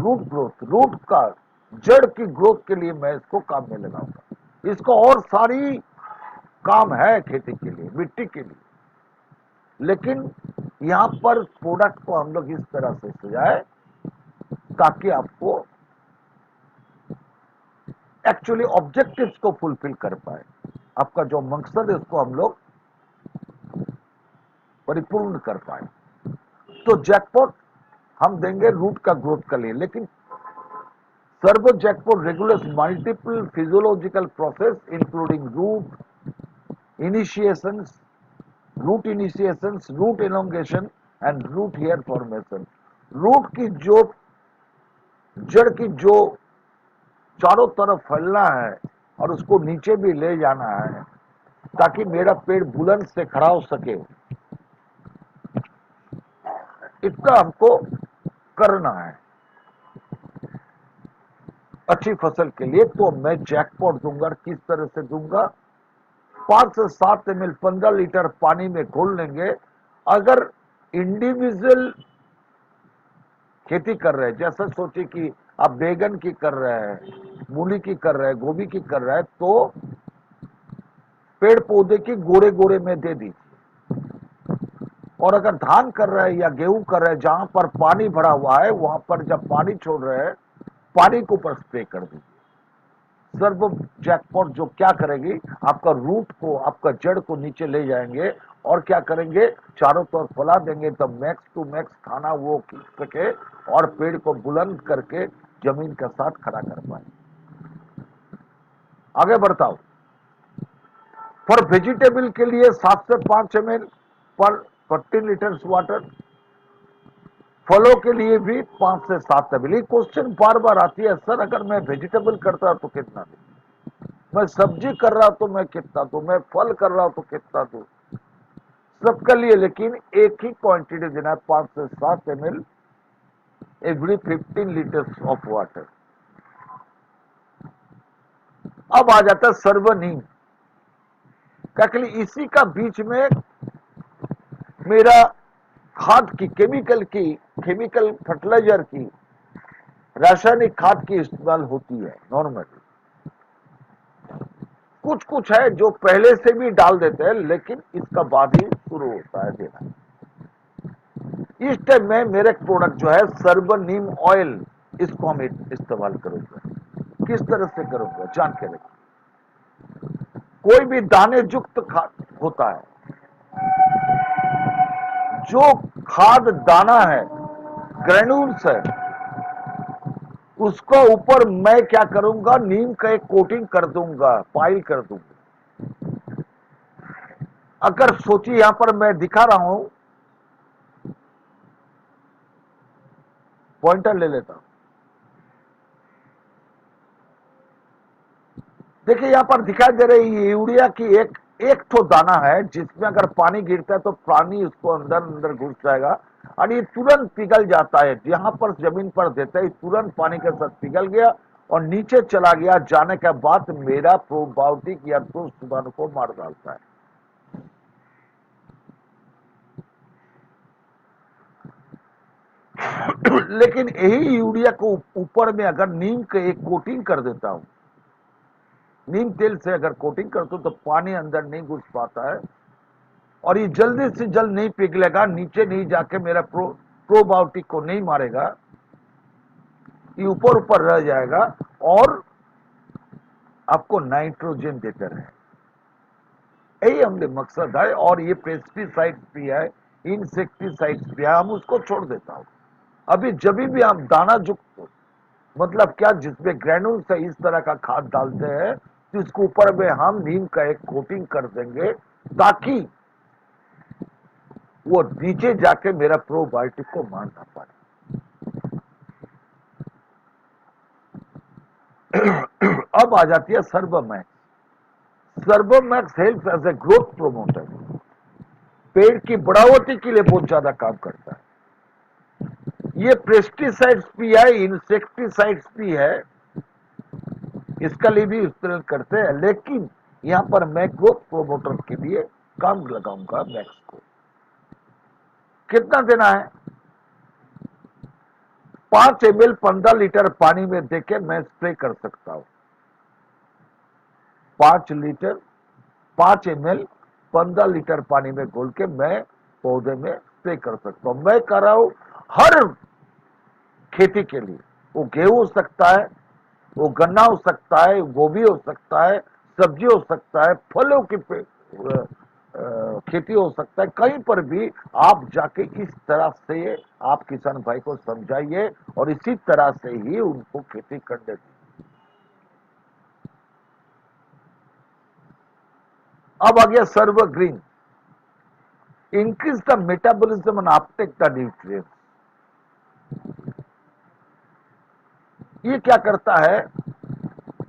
Speaker 2: root growth, root का जड़ की ग्रोथ के लिए मैं इसको काम में लगाऊंगा। इसको और सारी काम है खेती के लिए, मिट्टी के लिए, लेकिन यहां पर प्रोडक्ट को हम लोग इस तरह से सजाए ताकि आपको एक्चुअली ऑब्जेक्टिव्स को फुलफिल कर पाए। आपका जो मकसद है उसको हम लोग परिपूर्ण कर पाए। तो जैकपॉट हम देंगे रूट का ग्रोथ के लिए, लेकिन Sarvo jackpot regulates multiple physiological process including initiations root initiations, root elongation and root hair formation. Root की जो जड़ की जो चारों तरफ फैलना है और उसको नीचे भी ले जाना है ताकि मेरा पेड़ बुलंद से खड़ा हो सके, इतना हमको करना है अच्छी फसल के लिए। तो मैं जैकपॉट दूंगा। किस तरह से दूंगा? 5 से 7 ml 15 लीटर पानी में घोल लेंगे। अगर इंडिविजुअल खेती कर रहे हैं, जैसा सोचिए कि आप बैगन की कर रहे हैं, मूली की कर रहे हैं, गोभी की कर रहे हैं, तो पेड़ पौधे की गोरे गोरे में दे दीजिए। और अगर धान कर रहे हैं या गेहूं कर रहे हैं, जहां पर पानी भरा हुआ है वहां पर जब पानी छोड़ रहे हैं, पानी के ऊपर स्प्रे कर दीजिए। सर्वो जैकपॉट जो क्या करेगी, आपका रूट को, आपका जड़ को नीचे ले जाएंगे और क्या करेंगे, चारों तरफ फैला देंगे, तब मैक्स टू मैक्स खाना वो खींच सके और पेड़ को बुलंद करके जमीन के साथ खड़ा कर पाए। आगे बढ़ता हूं। फॉर वेजिटेबल के लिए 7 से 5 ml पर 40 लीटर वाटर। फलों के लिए भी 5 से 7 ml। ये क्वेश्चन बार बार आती है, सर अगर मैं वेजिटेबल करता तो कितना दूं, मैं सब्जी कर रहा तो मैं कितना दूं, मैं फल कर रहा तो कितना दूं, सबके लिए लेकिन एक ही क्वांटिटी देना है, 5 से 7 ml every 15 litres of water. अब आ जाता है सर्वनीम का, इसी का बीच में मेरा खाद की, केमिकल फर्टिलाइजर की, रासायनिक खाद की इस्तेमाल होती है नॉर्मली। कुछ कुछ है जो पहले से भी डाल देते हैं, लेकिन इसका बाद ही शुरू होता है देना। इस टाइम में मेरे प्रोडक्ट जो है सर्वनीम ऑयल, इसको हम इस्तेमाल करूंगा। किस तरह से करूंगा जान के रखिए। कोई भी दाने युक्त खाद होता है, जो खाद दाना है, ग्रेन्यूल्स है, उसको ऊपर मैं क्या करूंगा, नीम का एक कोटिंग कर दूंगा, पाइल कर दूंगा। अगर सोचिए यहां पर मैं दिखा रहा हूं पॉइंटर ले लेता हूं। देखिए यहां पर दिखाई दे रही है यूरिया की एक एक तो दाना है, जिसमें अगर पानी गिरता है तो पानी उसको अंदर अंदर घुस जाएगा और ये तुरंत पिघल जाता है। यहां पर जमीन पर देते ही तुरंत पानी के साथ पिघल गया और नीचे चला गया। जाने के बाद मेरा प्रोबायोटिक या तो सुबह को मार डालता है। लेकिन यही यूरिया को ऊपर में अगर नीम के एक कोटिंग कर देता हूं, नीम तेल से अगर कोटिंग कर दो तो पानी अंदर नहीं घुस पाता है और ये जल्दी से जल्द नहीं पिघलेगा, नीचे नहीं जाके मेरा प्रोबायोटिक को नहीं मारेगा, ये ऊपर ऊपर रह जाएगा और आपको नाइट्रोजन देते रहे। यही हमने मकसद है। और ये पेस्टिसाइड्स भी है, इंसेक्टिसाइड्स भी है, हम उसको छोड़ देता हूं। अभी जब भी हम दाना जुक्त मतलब क्या, जिसमें ग्रेनुल से इस तरह का खाद डालते हैं तो इसके ऊपर में हम नीम का एक कोटिंग कर देंगे ताकि वो नीचे जाके मेरा प्रोबायोटिक को मार ना पाए। अब आ जाती है Sarvomax. Sarvomax helps as a growth promoter, पेड़ की बढ़ावटी के लिए बहुत ज्यादा काम करता है। ये पेस्टिसाइड्स भी है, इंसेक्टिसाइड्स भी है, इसका लिए भी इस्तेमाल करते हैं। लेकिन यहां पर मैं ग्रोथ प्रोमोटर के लिए काम लगाऊंगा मैक्स को। कितना देना है? 5 ml 15 लीटर पानी में देके मैं स्प्रे कर सकता हूं। 5 लीटर 5 ml 15 लीटर पानी में घोल के मैं पौधे में स्प्रे कर सकता हूं। मैं कर रहा हूं हर खेती के लिए। वो गेहूं हो सकता है, वो गन्ना हो सकता है, गोभी हो सकता है, सब्जी हो सकता है, फलों की खेती हो सकता है। कहीं पर भी आप जाके इस तरह से आप किसान भाई को समझाइए और इसी तरह से ही उनको खेती करने दीजिए। अब आ गया Sarv green, increase the metabolism and uptake the nutrients. ये क्या करता है,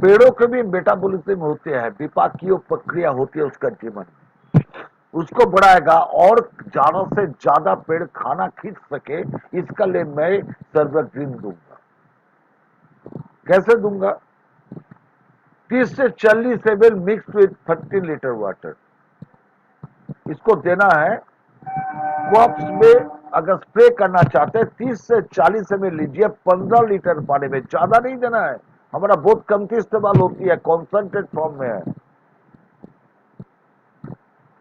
Speaker 2: पेड़ों के भी मेटाबॉलिज्म होते हैं, विपाकीय प्रक्रिया होती है उसका जीवन में, उसको बढ़ाएगा और ज्यादा से ज्यादा पेड़ खाना खींच सके, इसका लिए मैं सर्वग्रीन दूंगा। कैसे दूंगा? 30 से 40 ml mix with 30 litre water, इसको देना है क्रॉप्स में। अगर स्प्रे करना चाहते हैं 30 से 40 ml लीजिए 15 लीटर पानी में, ज्यादा नहीं देना है, हमारा बहुत कमती इस्तेमाल होती है, कॉन्सेंट्रेट फॉर्म में है।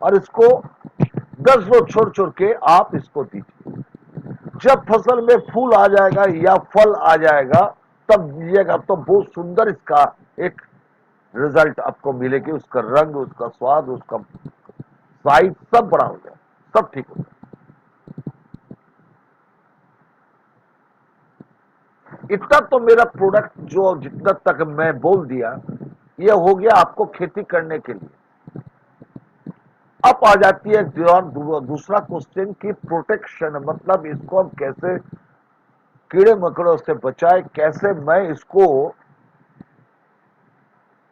Speaker 2: और इसको 10 रोज छोड़ छोड़ के आप इसको दीजिए। जब फसल में फूल आ जाएगा या फल आ जाएगा तब दीजिएगा, तो बहुत सुंदर इसका एक रिजल्ट आपको मिलेगी। उसका रंग, उसका स्वाद, उसका साइज सब बड़ा हो जाए, सब ठीक हो जाए। इतना तो मेरा प्रोडक्ट जो जितना तक मैं बोल दिया ये हो गया आपको खेती करने के लिए। अब आ जाती है दूसरा क्वेश्चन की प्रोटेक्शन, मतलब इसको हम कैसे कीड़े मकड़ों से बचाए, कैसे मैं इसको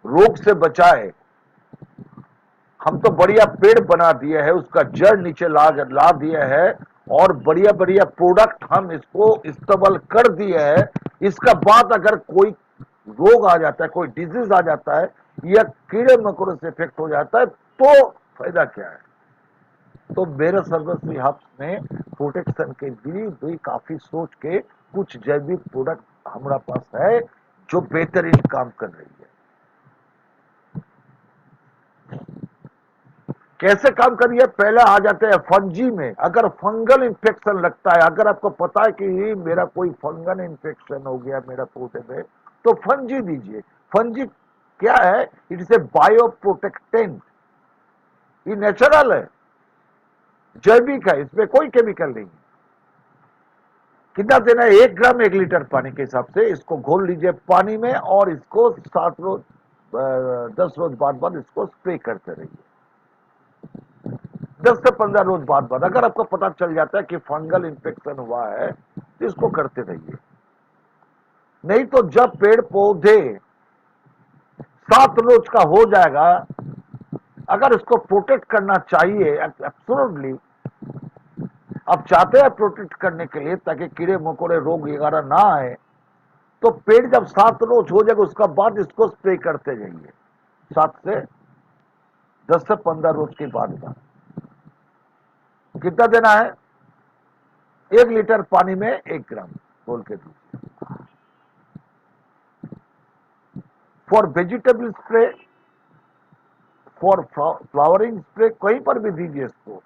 Speaker 2: रोग से बचाए। हम तो बढ़िया पेड़ बना दिए है, उसका जड़ नीचे ला दिया है और बढ़िया बढ़िया प्रोडक्ट हम इसको इस्तेमाल कर दिए है। इसका बाद अगर कोई रोग आ जाता है, कोई डिजीज आ जाता है या कीड़े मकोड़ों से इफेक्ट हो जाता है तो फायदा क्या है? तो मेरे सर्वश्री हब्स में प्रोटेक्शन के लिए भी काफी सोच के कुछ जैविक प्रोडक्ट हमारा पास है जो बेहतरीन काम कर रही है। कैसे काम करिए? पहले आ जाते हैं फंजी में। अगर फंगल इन्फेक्शन लगता है, अगर आपको पता है कि मेरा कोई फंगल इन्फेक्शन हो गया मेरा पौधे में, तो फंजी दीजिए। फंजी क्या है? It is a bio protectant, ये नेचुरल है, जैविक है, इसमें कोई केमिकल नहीं। कितना देना है? 1 ग्राम 1 लीटर पानी के हिसाब से इसको घोल लीजिए पानी में और इसको 7 रोज 10 रोज बाद इसको स्प्रे करते रहिए। 10 से 15 रोज बाद अगर आपको पता चल जाता है कि फंगल इन्फेक्शन हुआ है तो इसको करते रहिए। नहीं तो जब पेड़ पौधे 7 रोज का हो जाएगा, अगर इसको प्रोटेक्ट करना चाहिए एब्सोल्युटली, आप चाहते हैं प्रोटेक्ट करने के लिए ताकि कीड़े मकोड़े रोग वगैरह ना आए, तो पेड़ जब 7 रोज हो जाएगा उसका बाद इसको स्प्रे करते जाइए 7 से 10 से 15 रोज के बाद का। कितना देना है? 1 लीटर पानी में 1 ग्राम घोल के दीजिए। For vegetable spray, for flowering spray, कहीं पर भी दीजिए इसको।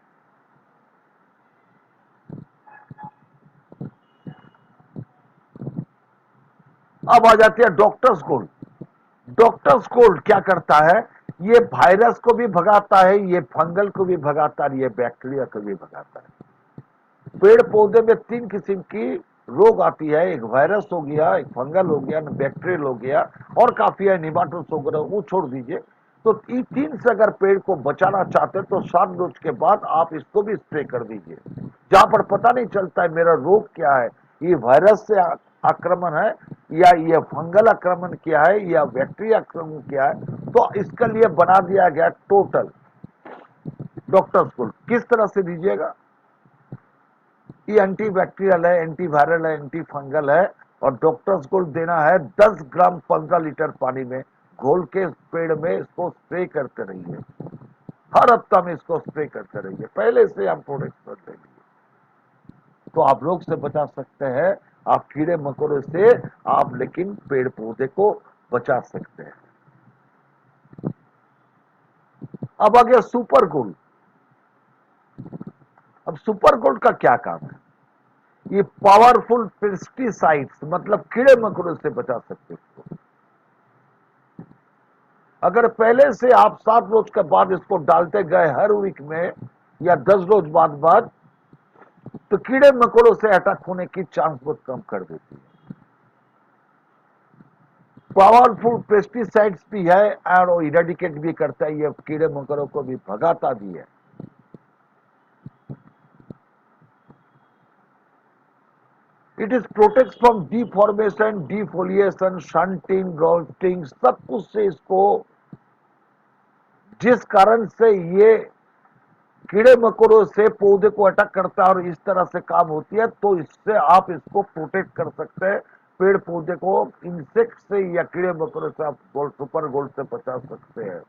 Speaker 2: अब आ जाती है डॉक्टर्स गोल्ड। डॉक्टर्स गोल्ड क्या करता है? ये वायरस को भी भगाता है, ये फंगल को भी भगाता है, ये बैक्टीरिया को भी भगाता है। पेड़ पौधे में 3 किस्म की रोग आती है, एक वायरस हो गया, एक फंगल हो गया, बैक्टीरियल हो गया, और काफी है निमाटोड्स वगैरह, वो छोड़ दीजिए। तो इन 3 से अगर पेड़ को बचाना चाहते हैं तो 7 रोज के बाद आप इसको भी स्प्रे कर दीजिए। जहां पर पता नहीं चलता है मेरा रोग क्या है, ये वायरस से आक्रमण है या ये फंगल आक्रमण क्या है या बैक्टीरिया आक्रमण क्या है, तो इसके लिए बना दिया गया टोटल डॉक्टर्स गोल्ड। किस तरह से दीजिएगा? ये एंटी बैक्टीरियल है, एंटी वायरल है, एंटी फंगल है, और डॉक्टर्स गोल्ड देना है 10 ग्राम 15 लीटर पानी में घोल के पेड़ में इसको स्प्रे करते रहिए। हर हफ्ता में इसको स्प्रे करते रहिए। पहले से हम प्रोडक्ट करते रहिए तो आप रोग से बचा सकते हैं, आप कीड़े मकोड़े से आप लेकिन पेड़ पौधे को बचा सकते हैं। अब आ गया सुपर गोल्ड। अब सुपर गोल्ड का क्या काम है? ये पावरफुल पेस्टिसाइड्स, मतलब कीड़े मकोड़े से बचा सकते हैं। अगर पहले से आप 7 रोज के बाद इसको डालते गए हर वीक में या 10 रोज बाद तो कीड़े मकोड़ों से अटैक होने की चांस बहुत कम कर देती है। पावरफुल पेस्टिसाइड्स भी है और वो इरेडिकेट भी करता है, ये कीड़े मकोड़ों को भी भगाता भी है। It is protect from deformation, defoliation, shunting, grafting, सब कुछ से इसको, जिस कारण से ये कीड़े मकोड़ों से पौधे को अटैक करता है और इस तरह से काम होती है, तो इससे आप इसको प्रोटेक्ट कर सकते हैं। पेड़ पौधे को इंसेक्ट से या कीड़े मकोड़ों से आप सुपर गोल्ड से बचा सकते हैं।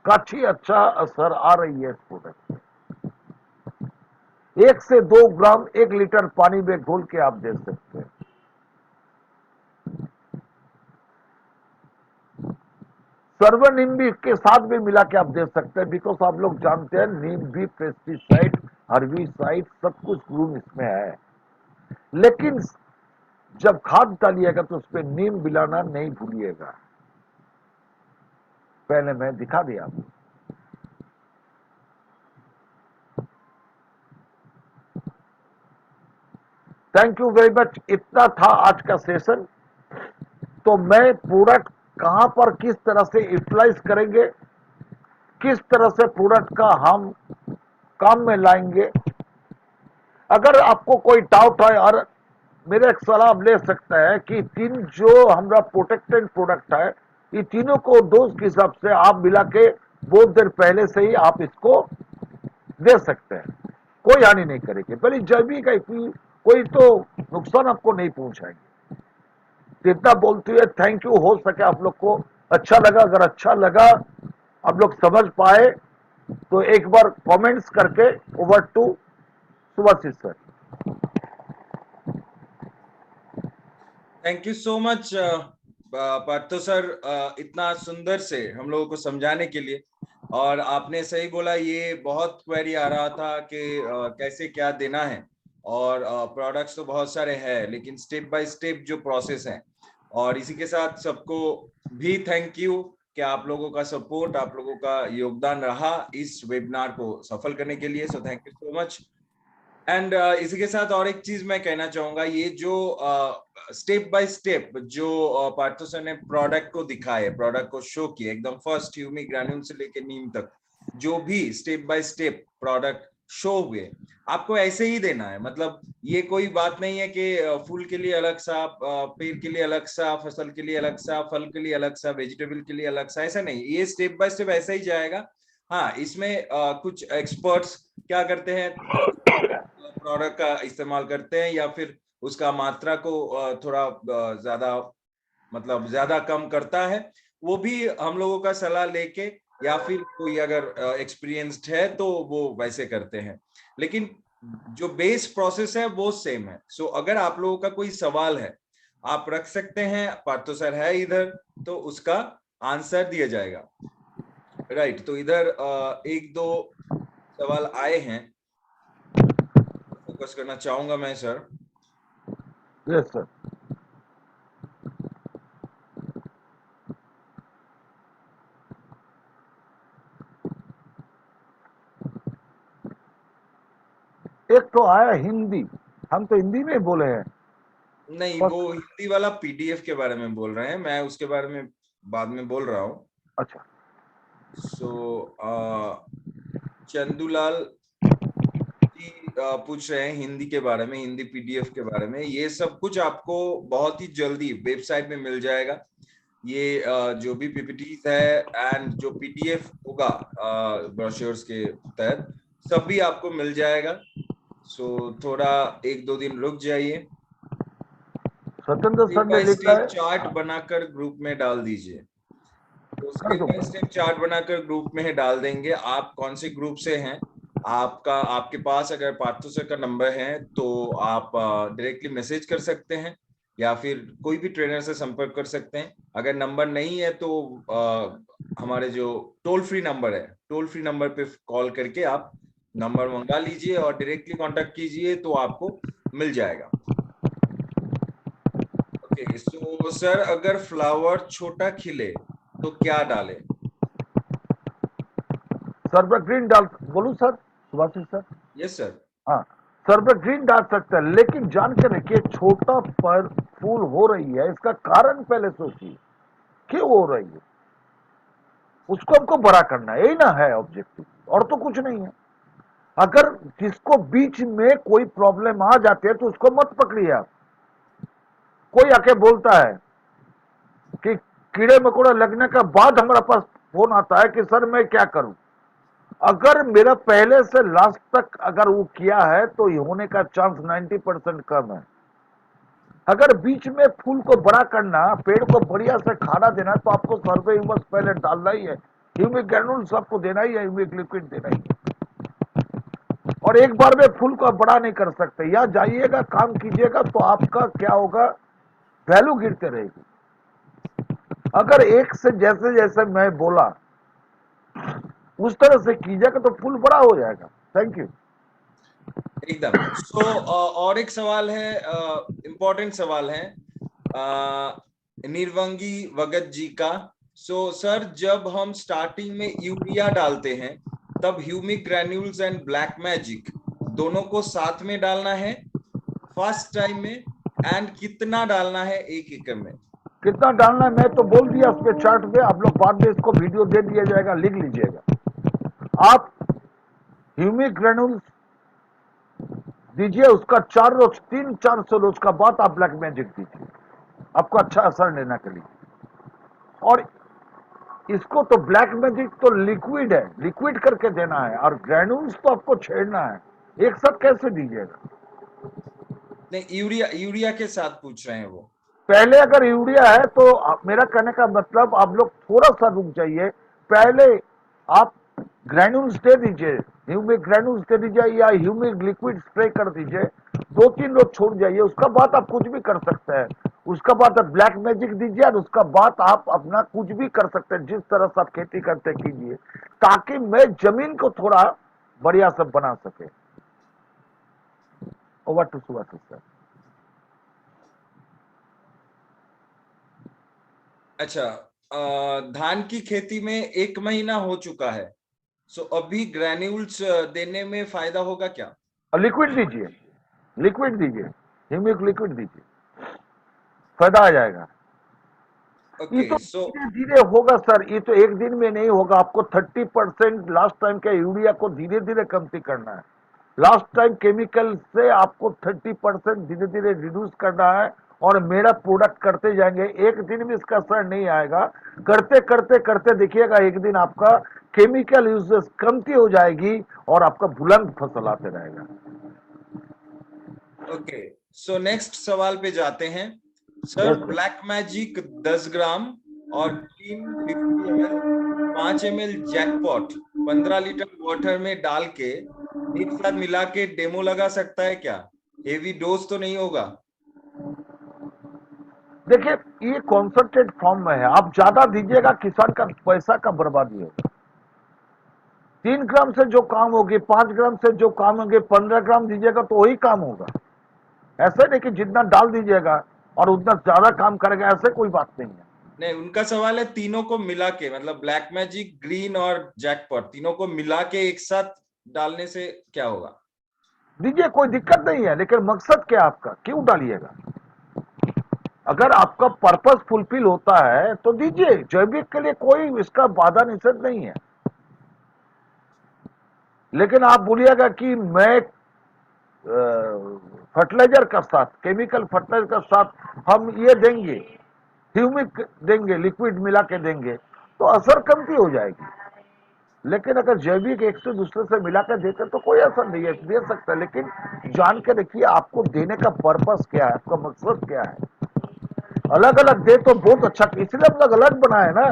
Speaker 2: काफी अच्छा असर आ रही है इस प्रोडक्ट में। 1 से 2 ग्राम 1 लीटर पानी में घोल के आप दे सकते हैं। सर्व नीम भी के साथ भी मिला के आप दे सकते हैं, बिकॉज आप लोग जानते हैं नीम भी पेस्टिसाइड, हर्बिसाइड, सब कुछ गुण इसमें है। लेकिन जब खाद डालिएगा तो उसमें नीम मिलाना नहीं भूलिएगा। पहले मैं दिखा दिया आपको। Thank you very much. इतना था आज का सेशन। तो मैं प्रोडक्ट कहां पर किस तरह से यूटिलाइज करेंगे, किस तरह से प्रोडक्ट का हम काम में लाएंगे, अगर आपको कोई डाउट है और मेरे एक सलाह ले सकते हैं कि 3 जो हमारा प्रोटेक्टेड प्रोडक्ट है, ये तीनों को डोज के हिसाब से आप मिला के बहुत देर पहले से ही आप इसको दे सकते हैं। कोई हानि नहीं करेगी, भले जैविक है, कोई तो नुकसान आपको नहीं पहुंचाएंगे। इतना बोलते हुए थैंक यू। हो सके आप लोग को अच्छा लगा, अगर अच्छा लगा आप लोग समझ पाए तो एक बार कमेंट्स करके over to Subhasis sir.
Speaker 1: Thank you so much Partho sir, इतना सुंदर से हम लोगों को समझाने के लिए। और आपने सही बोला, ये बहुत क्वेरी आ रहा था कि कैसे क्या देना है, और प्रोडक्ट्स तो बहुत सारे हैं लेकिन स्टेप बाय स्टेप जो प्रोसेस है। और इसी के साथ सबको भी थैंक यू कि आप लोगों का सपोर्ट, आप लोगों का योगदान रहा इस वेबिनार को सफल करने के लिए। सो thank you so much. And इसी के साथ और एक चीज मैं कहना चाहूंगा, ये जो स्टेप बाय स्टेप जो पार्थो सर ने प्रोडक्ट को दिखाए, प्रोडक्ट को शो किए, एकदम फर्स्ट ह्यूमिक ग्रैन्यूल से लेके नीम तक, जो भी step by step product show हुए आपको ऐसे ही देना है। मतलब ये कोई बात नहीं है कि फूल के लिए अलग सा, पेड़ के लिए अलग सा, फसल के लिए अलग सा, फल के लिए अलग सा, वेजिटेबल के लिए अलग सा, ऐसा नहीं, ये स्टेप बाय स्टेप ऐसा ही जाएगा। हाँ, इसमें कुछ एक्सपर्ट्स क्या करते हैं, प्रोडक्ट का इस्तेमाल करते हैं या फिर उसका मात्रा को थोड़ा ज्यादा, मतलब ज्यादा कम करता है, वो भी हम लोगों का सलाह लेके, या फिर कोई अगर एक्सपीरियंस्ड है तो वो वैसे करते हैं। लेकिन जो बेस प्रोसेस है वो सेम है। सो अगर आप लोगों का कोई सवाल है आप रख सकते हैं, पार्थो सर है इधर, तो उसका आंसर दिया जाएगा। राइट, तो इधर एक दो सवाल आए हैं, फोकस करना चाहूंगा मैं सर।
Speaker 2: Yes sir. एक तो आया हिंदी, हम तो हिंदी में बोले हैं।
Speaker 1: नहीं,
Speaker 2: बस।
Speaker 1: वो हिंदी वाला पीडीएफ के बारे में बोल रहे हैं, मैं उसके बारे में बाद में बोल रहा हूँ।
Speaker 2: अच्छा।
Speaker 1: सो चंदूलाल जी पूछ रहे हैं हिंदी के बारे में, हिंदी पीडीएफ के बारे में। ये सब कुछ आपको बहुत ही जल्दी वेबसाइट में मिल जाएगा। ये जो भी पीपीटीज है एंड जो पीडीएफ होगा ब्रोशर्स के तहत, सब भी आपको मिल जाएगा। सो थोड़ा एक दो दिन रुक जाइए,
Speaker 2: सत्येंद्र
Speaker 1: स्टेप
Speaker 2: सर ने
Speaker 1: बाय
Speaker 2: लिखा
Speaker 1: स्टेप
Speaker 2: है।
Speaker 1: चार्ट
Speaker 2: हाँ,
Speaker 1: बनाकर ग्रुप में डाल दीजिए। तो
Speaker 2: कर
Speaker 1: स्टेप बाय
Speaker 2: दूंगा।
Speaker 1: स्टेप चार्ट बनाकर ग्रुप में डाल देंगे। आप कौन से ग्रुप से हैं, आपका आपके पास अगर पार्थो सर का नंबर है तो आप डायरेक्टली मैसेज कर सकते हैं या फिर कोई भी ट्रेनर से संपर्क कर सकते हैं। अगर नंबर नहीं है तो हमारे जो टोल फ्री नंबर है, टोल फ्री नंबर पे कॉल करके आप नंबर मंगा लीजिए और डायरेक्टली कांटेक्ट कीजिए तो आपको मिल जाएगा। ओके, सो सर अगर फ्लावर छोटा खिले तो क्या डालें?
Speaker 2: सर पे ग्रीन डाल, बोलू सर, सुभाषित सर।
Speaker 1: Yes sir.
Speaker 2: हाँ, सर पे ग्रीन डाल सकते हैं, लेकिन जान के रखिए छोटा पर फूल हो रही है, इसका कारण पहले सोचिए, क्यों हो रही है। उसको हमको बड़ा करना है, यही ना है ऑब्जेक्टिव, और तो कुछ नहीं है। अगर जिसको बीच में कोई प्रॉब्लम आ जाती है तो उसको मत पकड़िए आप। कोई आके बोलता है कि कीड़े मकोड़े लगने के बाद हमारे पास फोन आता है कि सर मैं क्या करूं। अगर मेरा पहले से लास्ट तक अगर वो किया है तो ये होने का चांस 90% कम है। अगर बीच में फूल को बड़ा करना, पेड़ को बढ़िया से खाना देना, तो आपको सर्वे ह्यूमस पहले डालना ही है, ह्यूमिक ग्रैन्यूल्स आपको देना ही है, ह्यूमिक लिक्विड देना ही है। और एक बार में फूल को आप बड़ा नहीं कर सकते, या जाइएगा काम कीजिएगा तो आपका क्या होगा, वैल्यू गिरते रहेगी। अगर एक से जैसे जैसे मैं बोला उस तरह से कीजिएगा तो फूल बड़ा हो जाएगा। Thank you.
Speaker 1: एकदम। सो और एक सवाल है, इम्पोर्टेंट सवाल है निर्वंगी भगत जी का। सो सर जब हम स्टार्टिंग में यूरिया डालते हैं तब humic granules and black magic दोनों को साथ में डालना है फर्स्ट टाइम में, एंड कितना डालना है एक एकड़ में?
Speaker 2: कितना डालना है मैं तो बोल दिया उस पे चार्ट पे, आप लोग बाद में इसको वीडियो दे दिया जाएगा, लिख लीजिएगा आप। ह्यूमिक ग्रेनुल्स दीजिए, उसका 4 रोज, 3-4 रोज का बाद आप ब्लैक मैजिक दीजिए, आपको अच्छा असर लेने के लिए। और इसको तो ब्लैक मैजिक तो लिक्विड है, लिक्विड करके देना है, और ग्रेनुल्स तो आपको छेड़ना है। एक साथ कैसे दीजिएगा।
Speaker 1: नहीं, यूरिया यूरिया के साथ पूछ रहे हैं वो।
Speaker 2: पहले अगर यूरिया है तो मेरा कहने का मतलब आप लोग थोड़ा सा रुक जाइए। पहले आप ग्रैन्यूल्स दे दीजिए, ह्यूमिक ग्रैन्यूल्स दे दीजिए या ह्यूमिक लिक्विड स्प्रे कर दीजिए, 2-3 रोज छोड़ जाइए, उसका बाद आप कुछ भी कर सकते हैं। उसका बाद आप ब्लैक मैजिक दीजिए और उसका बाद आप अपना कुछ भी कर सकते हैं, जिस तरह से आप खेती करते कीजिए, ताकि मैं जमीन को थोड़ा बढ़िया से बना सके। Over to Subhash sir.
Speaker 1: अच्छा, धान की खेती में 1 महीना हो चुका है, सो अभी ग्रैन्यूल्स देने में फायदा होगा क्या?
Speaker 2: और लिक्विड दीजिए, लिक्विड दीजिए, ह्यूमिक लिक्विड दीजिए, फायदा आ जाएगा। ये
Speaker 1: ओके
Speaker 2: तो
Speaker 1: सो
Speaker 2: धीरे धीरे होगा सर, ये तो एक दिन में नहीं होगा। आपको 30% लास्ट टाइम के यूरिया को धीरे धीरे कमती करना है। लास्ट टाइम केमिकल से आपको 30% धीरे धीरे रिड्यूस करना है, और मेरा प्रोडक्ट करते जाएंगे। एक दिन में इसका असर नहीं आएगा, करते करते करते देखिएगा एक दिन आपका केमिकल यूजेस कमती हो जाएगी और आपका बुलंद फसल आते रहेगा।
Speaker 1: ओके सो नेक्स्ट सवाल पे जाते हैं sir.
Speaker 2: Yes sir.
Speaker 1: Black magic 10 ग्राम और clean 50 ml, 5 ml jackpot 15 litre water में डाल के एक साथ मिला के डेमो लगा सकता है क्या? हेवी डोज तो नहीं होगा?
Speaker 2: देखिए, ये कॉन्सेंट्रेट फॉर्म में है, आप ज्यादा दीजिएगा किसान का पैसा का बर्बादी होगा। 3 ग्राम से जो काम होगी, 5 ग्राम से जो काम होंगे, 15 ग्राम दीजिएगा तो वही काम होगा। ऐसे नहीं कि जितना डाल दीजिएगा और उतना ज्यादा काम करेगा, ऐसे कोई बात नहीं है।
Speaker 1: नहीं, उनका सवाल है तीनों को मिला के, मतलब ब्लैक मैजिक, ग्रीन और जैकपॉट तीनों को मिला के एक साथ डालने से क्या होगा?
Speaker 2: दीजिए, कोई दिक्कत नहीं है, लेकिन मकसद क्या है आपका, क्यों डालिएगा? अगर आपका पर्पस फुलफिल होता है तो दीजिए। जैविक के लिए कोई इसका बाधा निषेध नहीं है। लेकिन आप बोलिएगा कि मैं फर्टिलाइजर का साथ, केमिकल फर्टिलाइजर का साथ हम ये देंगे, ह्यूमिक देंगे, लिक्विड मिला के देंगे, तो असर कमती हो जाएगी। लेकिन अगर जैविक एक से दूसरे से मिला के देते तो कोई असर नहीं है, दे सकता है। लेकिन जान के देखिए आपको देने का पर्पस क्या है, आपका मकसद क्या है। अलग अलग दे तो बहुत अच्छा, इसलिए हम लोग अलग बनाए ना।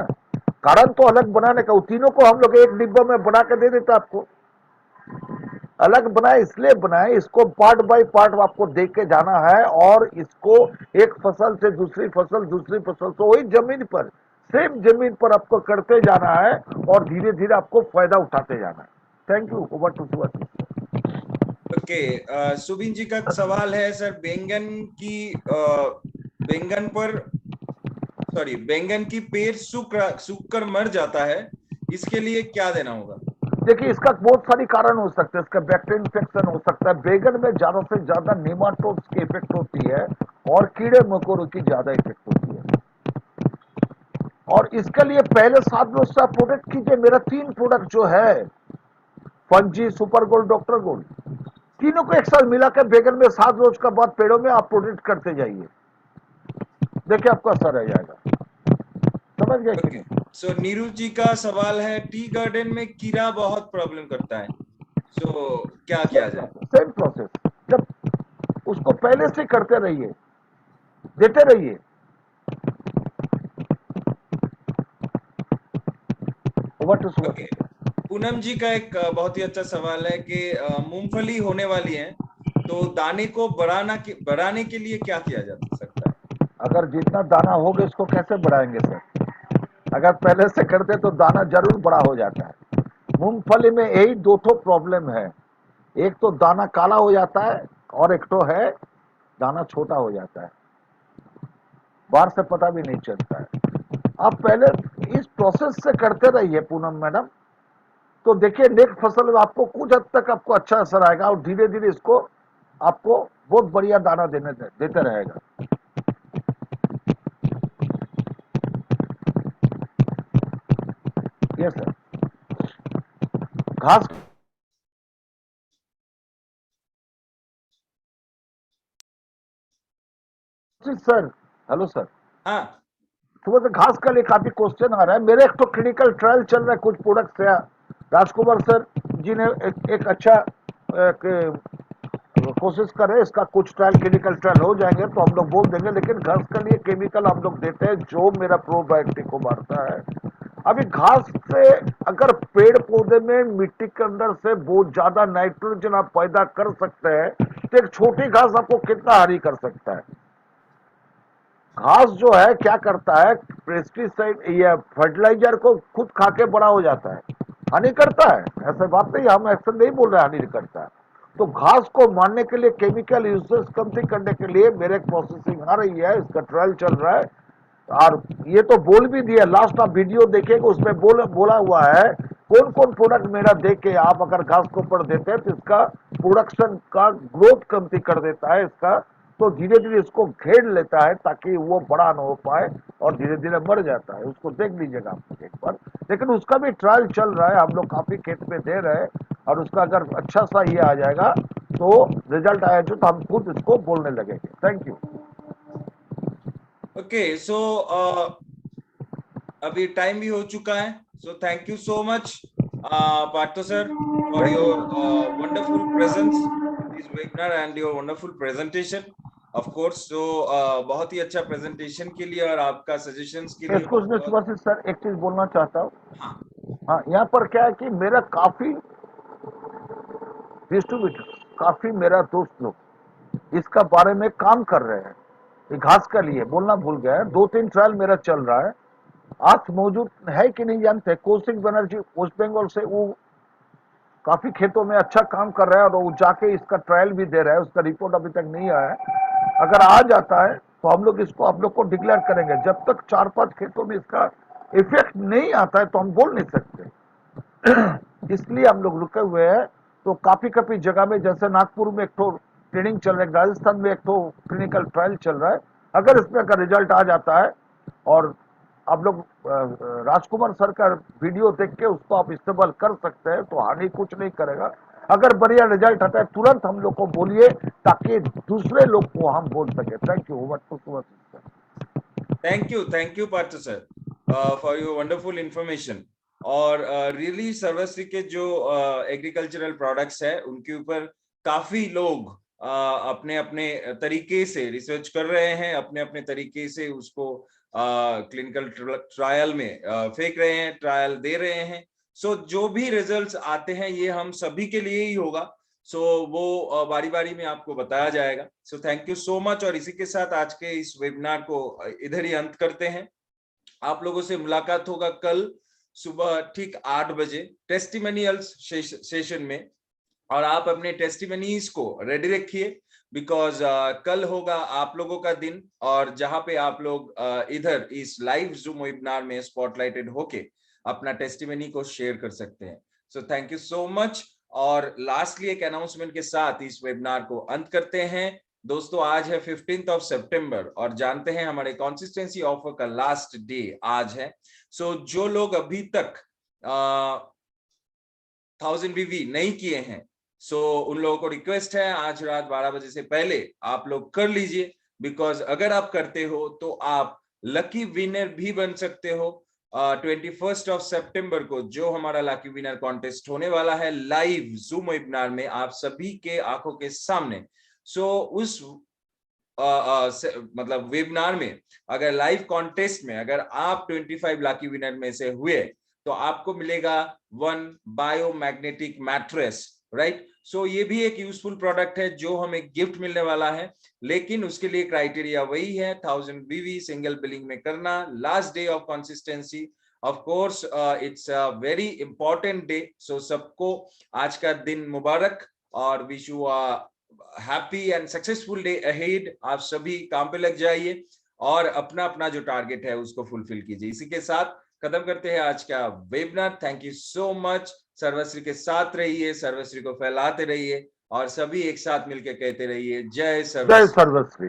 Speaker 2: कारण तो अलग बनाने का, तीनों को हम लोग एक डिब्बा में बना के दे देते आपको। अलग बनाए इसलिए बनाए, इसको पार्ट बाय पार्ट आपको देख के जाना है, और इसको एक फसल से दूसरी फसल, दूसरी फसल से वही जमीन पर, सेम जमीन पर आपको करते जाना है, और धीरे धीरे आपको फायदा उठाते जाना है। Thank you. Over to Subhash.
Speaker 1: Okay Subin ji का सवाल है सर, बैंगन पर बैंगन की पेड़ सूख कर मर जाता है, इसके लिए क्या देना होगा?
Speaker 2: देखिए, इसका बहुत सारी कारण हो सकते हैं। इसका बैक्टीरियल इन्फेक्शन हो सकता है। बैगन में ज्यादा से ज्यादा नेमाटोड्स की इफेक्ट होती है, और कीड़े मकोड़ों की ज्यादा इफेक्ट होती है। और इसके लिए पहले 7 रोज से आप प्रोडक्ट कीजिए। मेरा 3 प्रोडक्ट जो है, fungi, super gold, doctor gold, तीनों को एक साथ मिलाकर बैगन में 7 रोज का बाद पेड़ों में आप प्रोडक्ट करते जाइए, देखिए आपका असर रह जाएगा। समझ गए कि
Speaker 1: ओके
Speaker 2: नहीं?
Speaker 1: सो नीरू जी का सवाल है, टी गार्डन में कीड़ा बहुत प्रॉब्लम करता है, सो क्या किया जाए?
Speaker 2: सेम प्रोसेस, जब उसको पहले से करते रहिए, देते रहिए। Over to
Speaker 1: okay
Speaker 2: Subhash.
Speaker 1: Poonam ji का एक बहुत ही अच्छा सवाल है कि मूंगफली होने वाली है, तो दाने को बढ़ाने के लिए क्या किया जा सकता है?
Speaker 2: अगर जितना दाना होगा इसको कैसे बढ़ाएंगे सर? अगर पहले से करते तो दाना जरूर बड़ा हो जाता है। मूंगफली में यही दो ठो प्रॉब्लम है, एक तो दाना काला हो जाता है, और एक तो है दाना छोटा हो जाता है, बाहर से पता भी नहीं चलता है। आप पहले इस प्रोसेस से करते रहिए पूनम मैडम, तो देखिए नेक्स्ट फसल में आपको कुछ हद तक आपको अच्छा असर आएगा, और धीरे धीरे इसको आपको बहुत बढ़िया दाना देते रहेगा। ये सर। घास सर। Hello sir.
Speaker 1: हाँ
Speaker 2: सुबह से घास का लिए काफी क्वेश्चन आ रहा है। मेरे एक तो क्लिनिकल ट्रायल चल रहा है कुछ प्रोडक्ट से। राजकुमार सर जी ने एक अच्छा कोशिश करें, इसका कुछ ट्रायल, क्लिनिकल ट्रायल हो जाएंगे तो हम लोग बोल देंगे। लेकिन घास के लिए केमिकल हम लोग देते हैं जो मेरा प्रोबायोटिक को मारता है। अभी घास से अगर पेड़ पौधे में मिट्टी के अंदर से बहुत ज्यादा नाइट्रोजन आप पैदा कर सकते हैं, तो एक छोटी घास आपको कितना हानि कर सकता है। घास जो है क्या करता है, पेस्टिसाइड या फर्टिलाइजर को खुद खा के बड़ा हो जाता है, हानि करता है। ऐसा बात नहीं, हम ऐसा नहीं बोल रहे हानि करता है। तो घास को मारने के लिए केमिकल यूजेस कम करने के लिए मेरे एक प्रोसेसिंग आ रही है, इसका ट्रायल चल रहा है। और ये तो बोल भी दिया, लास्ट आप वीडियो देखेंगे उसमें बोला हुआ है कौन कौन प्रोडक्ट मेरा देख के आप अगर घास के ऊपर देते हैं तो इसका प्रोडक्शन का ग्रोथ कमती कर देता है, इसका तो धीरे धीरे इसको घेर लेता है ताकि वो बड़ा ना हो पाए और धीरे धीरे मर जाता है। उसको देख लीजिएगा आप एक बार। लेकिन उसका भी ट्रायल चल रहा है, हम लोग काफी खेत में दे रहे हैं, और उसका अगर अच्छा सा ये आ जाएगा तो रिजल्ट आया तो हम खुद इसको बोलने लगेंगे। Thank you.
Speaker 1: ओके, सो अभी टाइम भी हो चुका है, so thank you so much Partho sir for your wonderful presence in this webinar and your wonderful presentation of course. So बहुत ही अच्छा प्रेजेंटेशन के लिए और आपका सजेशंस के लिए
Speaker 2: एक्सक्यूज
Speaker 1: बहुत
Speaker 2: मी
Speaker 1: बहुत।
Speaker 2: सुभाष सर, एक चीज बोलना चाहता हूँ।
Speaker 1: हाँ,
Speaker 2: हाँ, यहाँ पर क्या है कि मेरा काफी डिस्ट्रीब्यूटर, काफी मेरा दोस्त लोग इसका बारे में काम कर रहे हैं। ये घास का लिए बोलना भूल गया है, 2-3 ट्रायल मेरा चल रहा है। आज मौजूद है कि नहीं जानते, कौशिक बनर्जी वेस्ट बंगाल से, वो काफी खेतों में अच्छा काम कर रहा है और वो जाके इसका ट्रायल भी दे रहा है। उसका रिपोर्ट अभी तक नहीं आया है। अगर आ जाता है तो हम लोग इसको आप लोग को डिक्लेयर करेंगे। जब तक 4-5 खेतों में इसका इफेक्ट नहीं आता है तो हम बोल नहीं सकते। इसलिए हम लोग रुके हुए हैं। तो काफी काफी जगह में, जैसे नागपुर में एक तो ट्रेनिंग चल रहा है, राजस्थान में एक तो क्लिनिकल ट्रायल चल रहा है। अगर इसमें का रिजल्ट आ जाता है और आप लोग राजकुमार सर का वीडियो देख के उसको आप इस्तेमाल कर सकते हैं, तो हानि कुछ नहीं करेगा। अगर बढ़िया रिजल्ट आता है तुरंत हम लोग को बोलिए ताकि दूसरे लोग को हम बोल सके। Thank you. Over to Subhash.
Speaker 1: Thank you Partho sir for your wonderful information. और रियली सर्वश्री के जो एग्रीकल्चरल प्रोडक्ट्स है उनके ऊपर काफी लोग अपने अपने तरीके से रिसर्च कर रहे हैं, अपने अपने तरीके से उसको क्लिनिकल ट्रायल में फेंक रहे हैं, ट्रायल दे रहे हैं। सो जो भी रिजल्ट्स आते हैं ये हम सभी के लिए ही होगा। सो वो बारी बारी में आपको बताया जाएगा। सो थैंक यू सो मच। और इसी के साथ आज के इस वेबिनार को इधर ही अंत करते हैं। आप लोगों से मुलाकात होगा कल सुबह ठीक 8 बजे टेस्टिमोनियल्स सेशन में। और आप अपने टेस्टिमनीज को रेडी रखिए, बिकॉज कल होगा आप लोगों का दिन, और जहां पे आप लोग इधर इस लाइव जूम वेबिनार में स्पॉटलाइटेड होके अपना टेस्टिमनी को शेयर कर सकते हैं। सो थैंक यू सो मच। और लास्टली एक अनाउंसमेंट के साथ इस वेबिनार को अंत करते हैं। दोस्तों, आज है 15 सितंबर और जानते हैं हमारे कंसिस्टेंसी ऑफर का लास्ट डे आज है। सो जो लोग अभी तक 1000 वीवी नहीं किए हैं, सो उन लोगों को रिक्वेस्ट है आज रात 12 बजे से पहले आप लोग कर लीजिए, बिकॉज अगर आप करते हो तो आप लकी विनर भी बन सकते हो। 21 सितंबर को जो हमारा लकी विनर कॉन्टेस्ट होने वाला है लाइव जूम वेबिनार में आप सभी के आंखों के सामने। सो उस मतलब वेबिनार में अगर लाइव कॉन्टेस्ट में अगर आप 25 लाकी विनर में से हुए तो आपको मिलेगा 1 बायोमैग्नेटिक मैट्रेस, राइट। सो ये भी एक यूजफुल प्रोडक्ट है जो हमें गिफ्ट मिलने वाला है, लेकिन उसके लिए क्राइटेरिया वही है 1000 वीवी सिंगल बिलिंग में करना, last day of consistency. Of course it's a very important day. So सबको आज का दिन मुबारक और wish you happy and successful day ahead. आप सभी काम पे लग जाइए और अपना अपना जो टारगेट है उसको फुलफिल कीजिए। इसी के साथ खत्म करते हैं आज का webinar. Thank you so much. Sarvashri के साथ रहिए, सर्वश्री को फैलाते रहिए और सभी एक साथ मिलकर कहते रहिए जय
Speaker 2: जय
Speaker 1: सर्वश्री।
Speaker 2: सर्वश्री।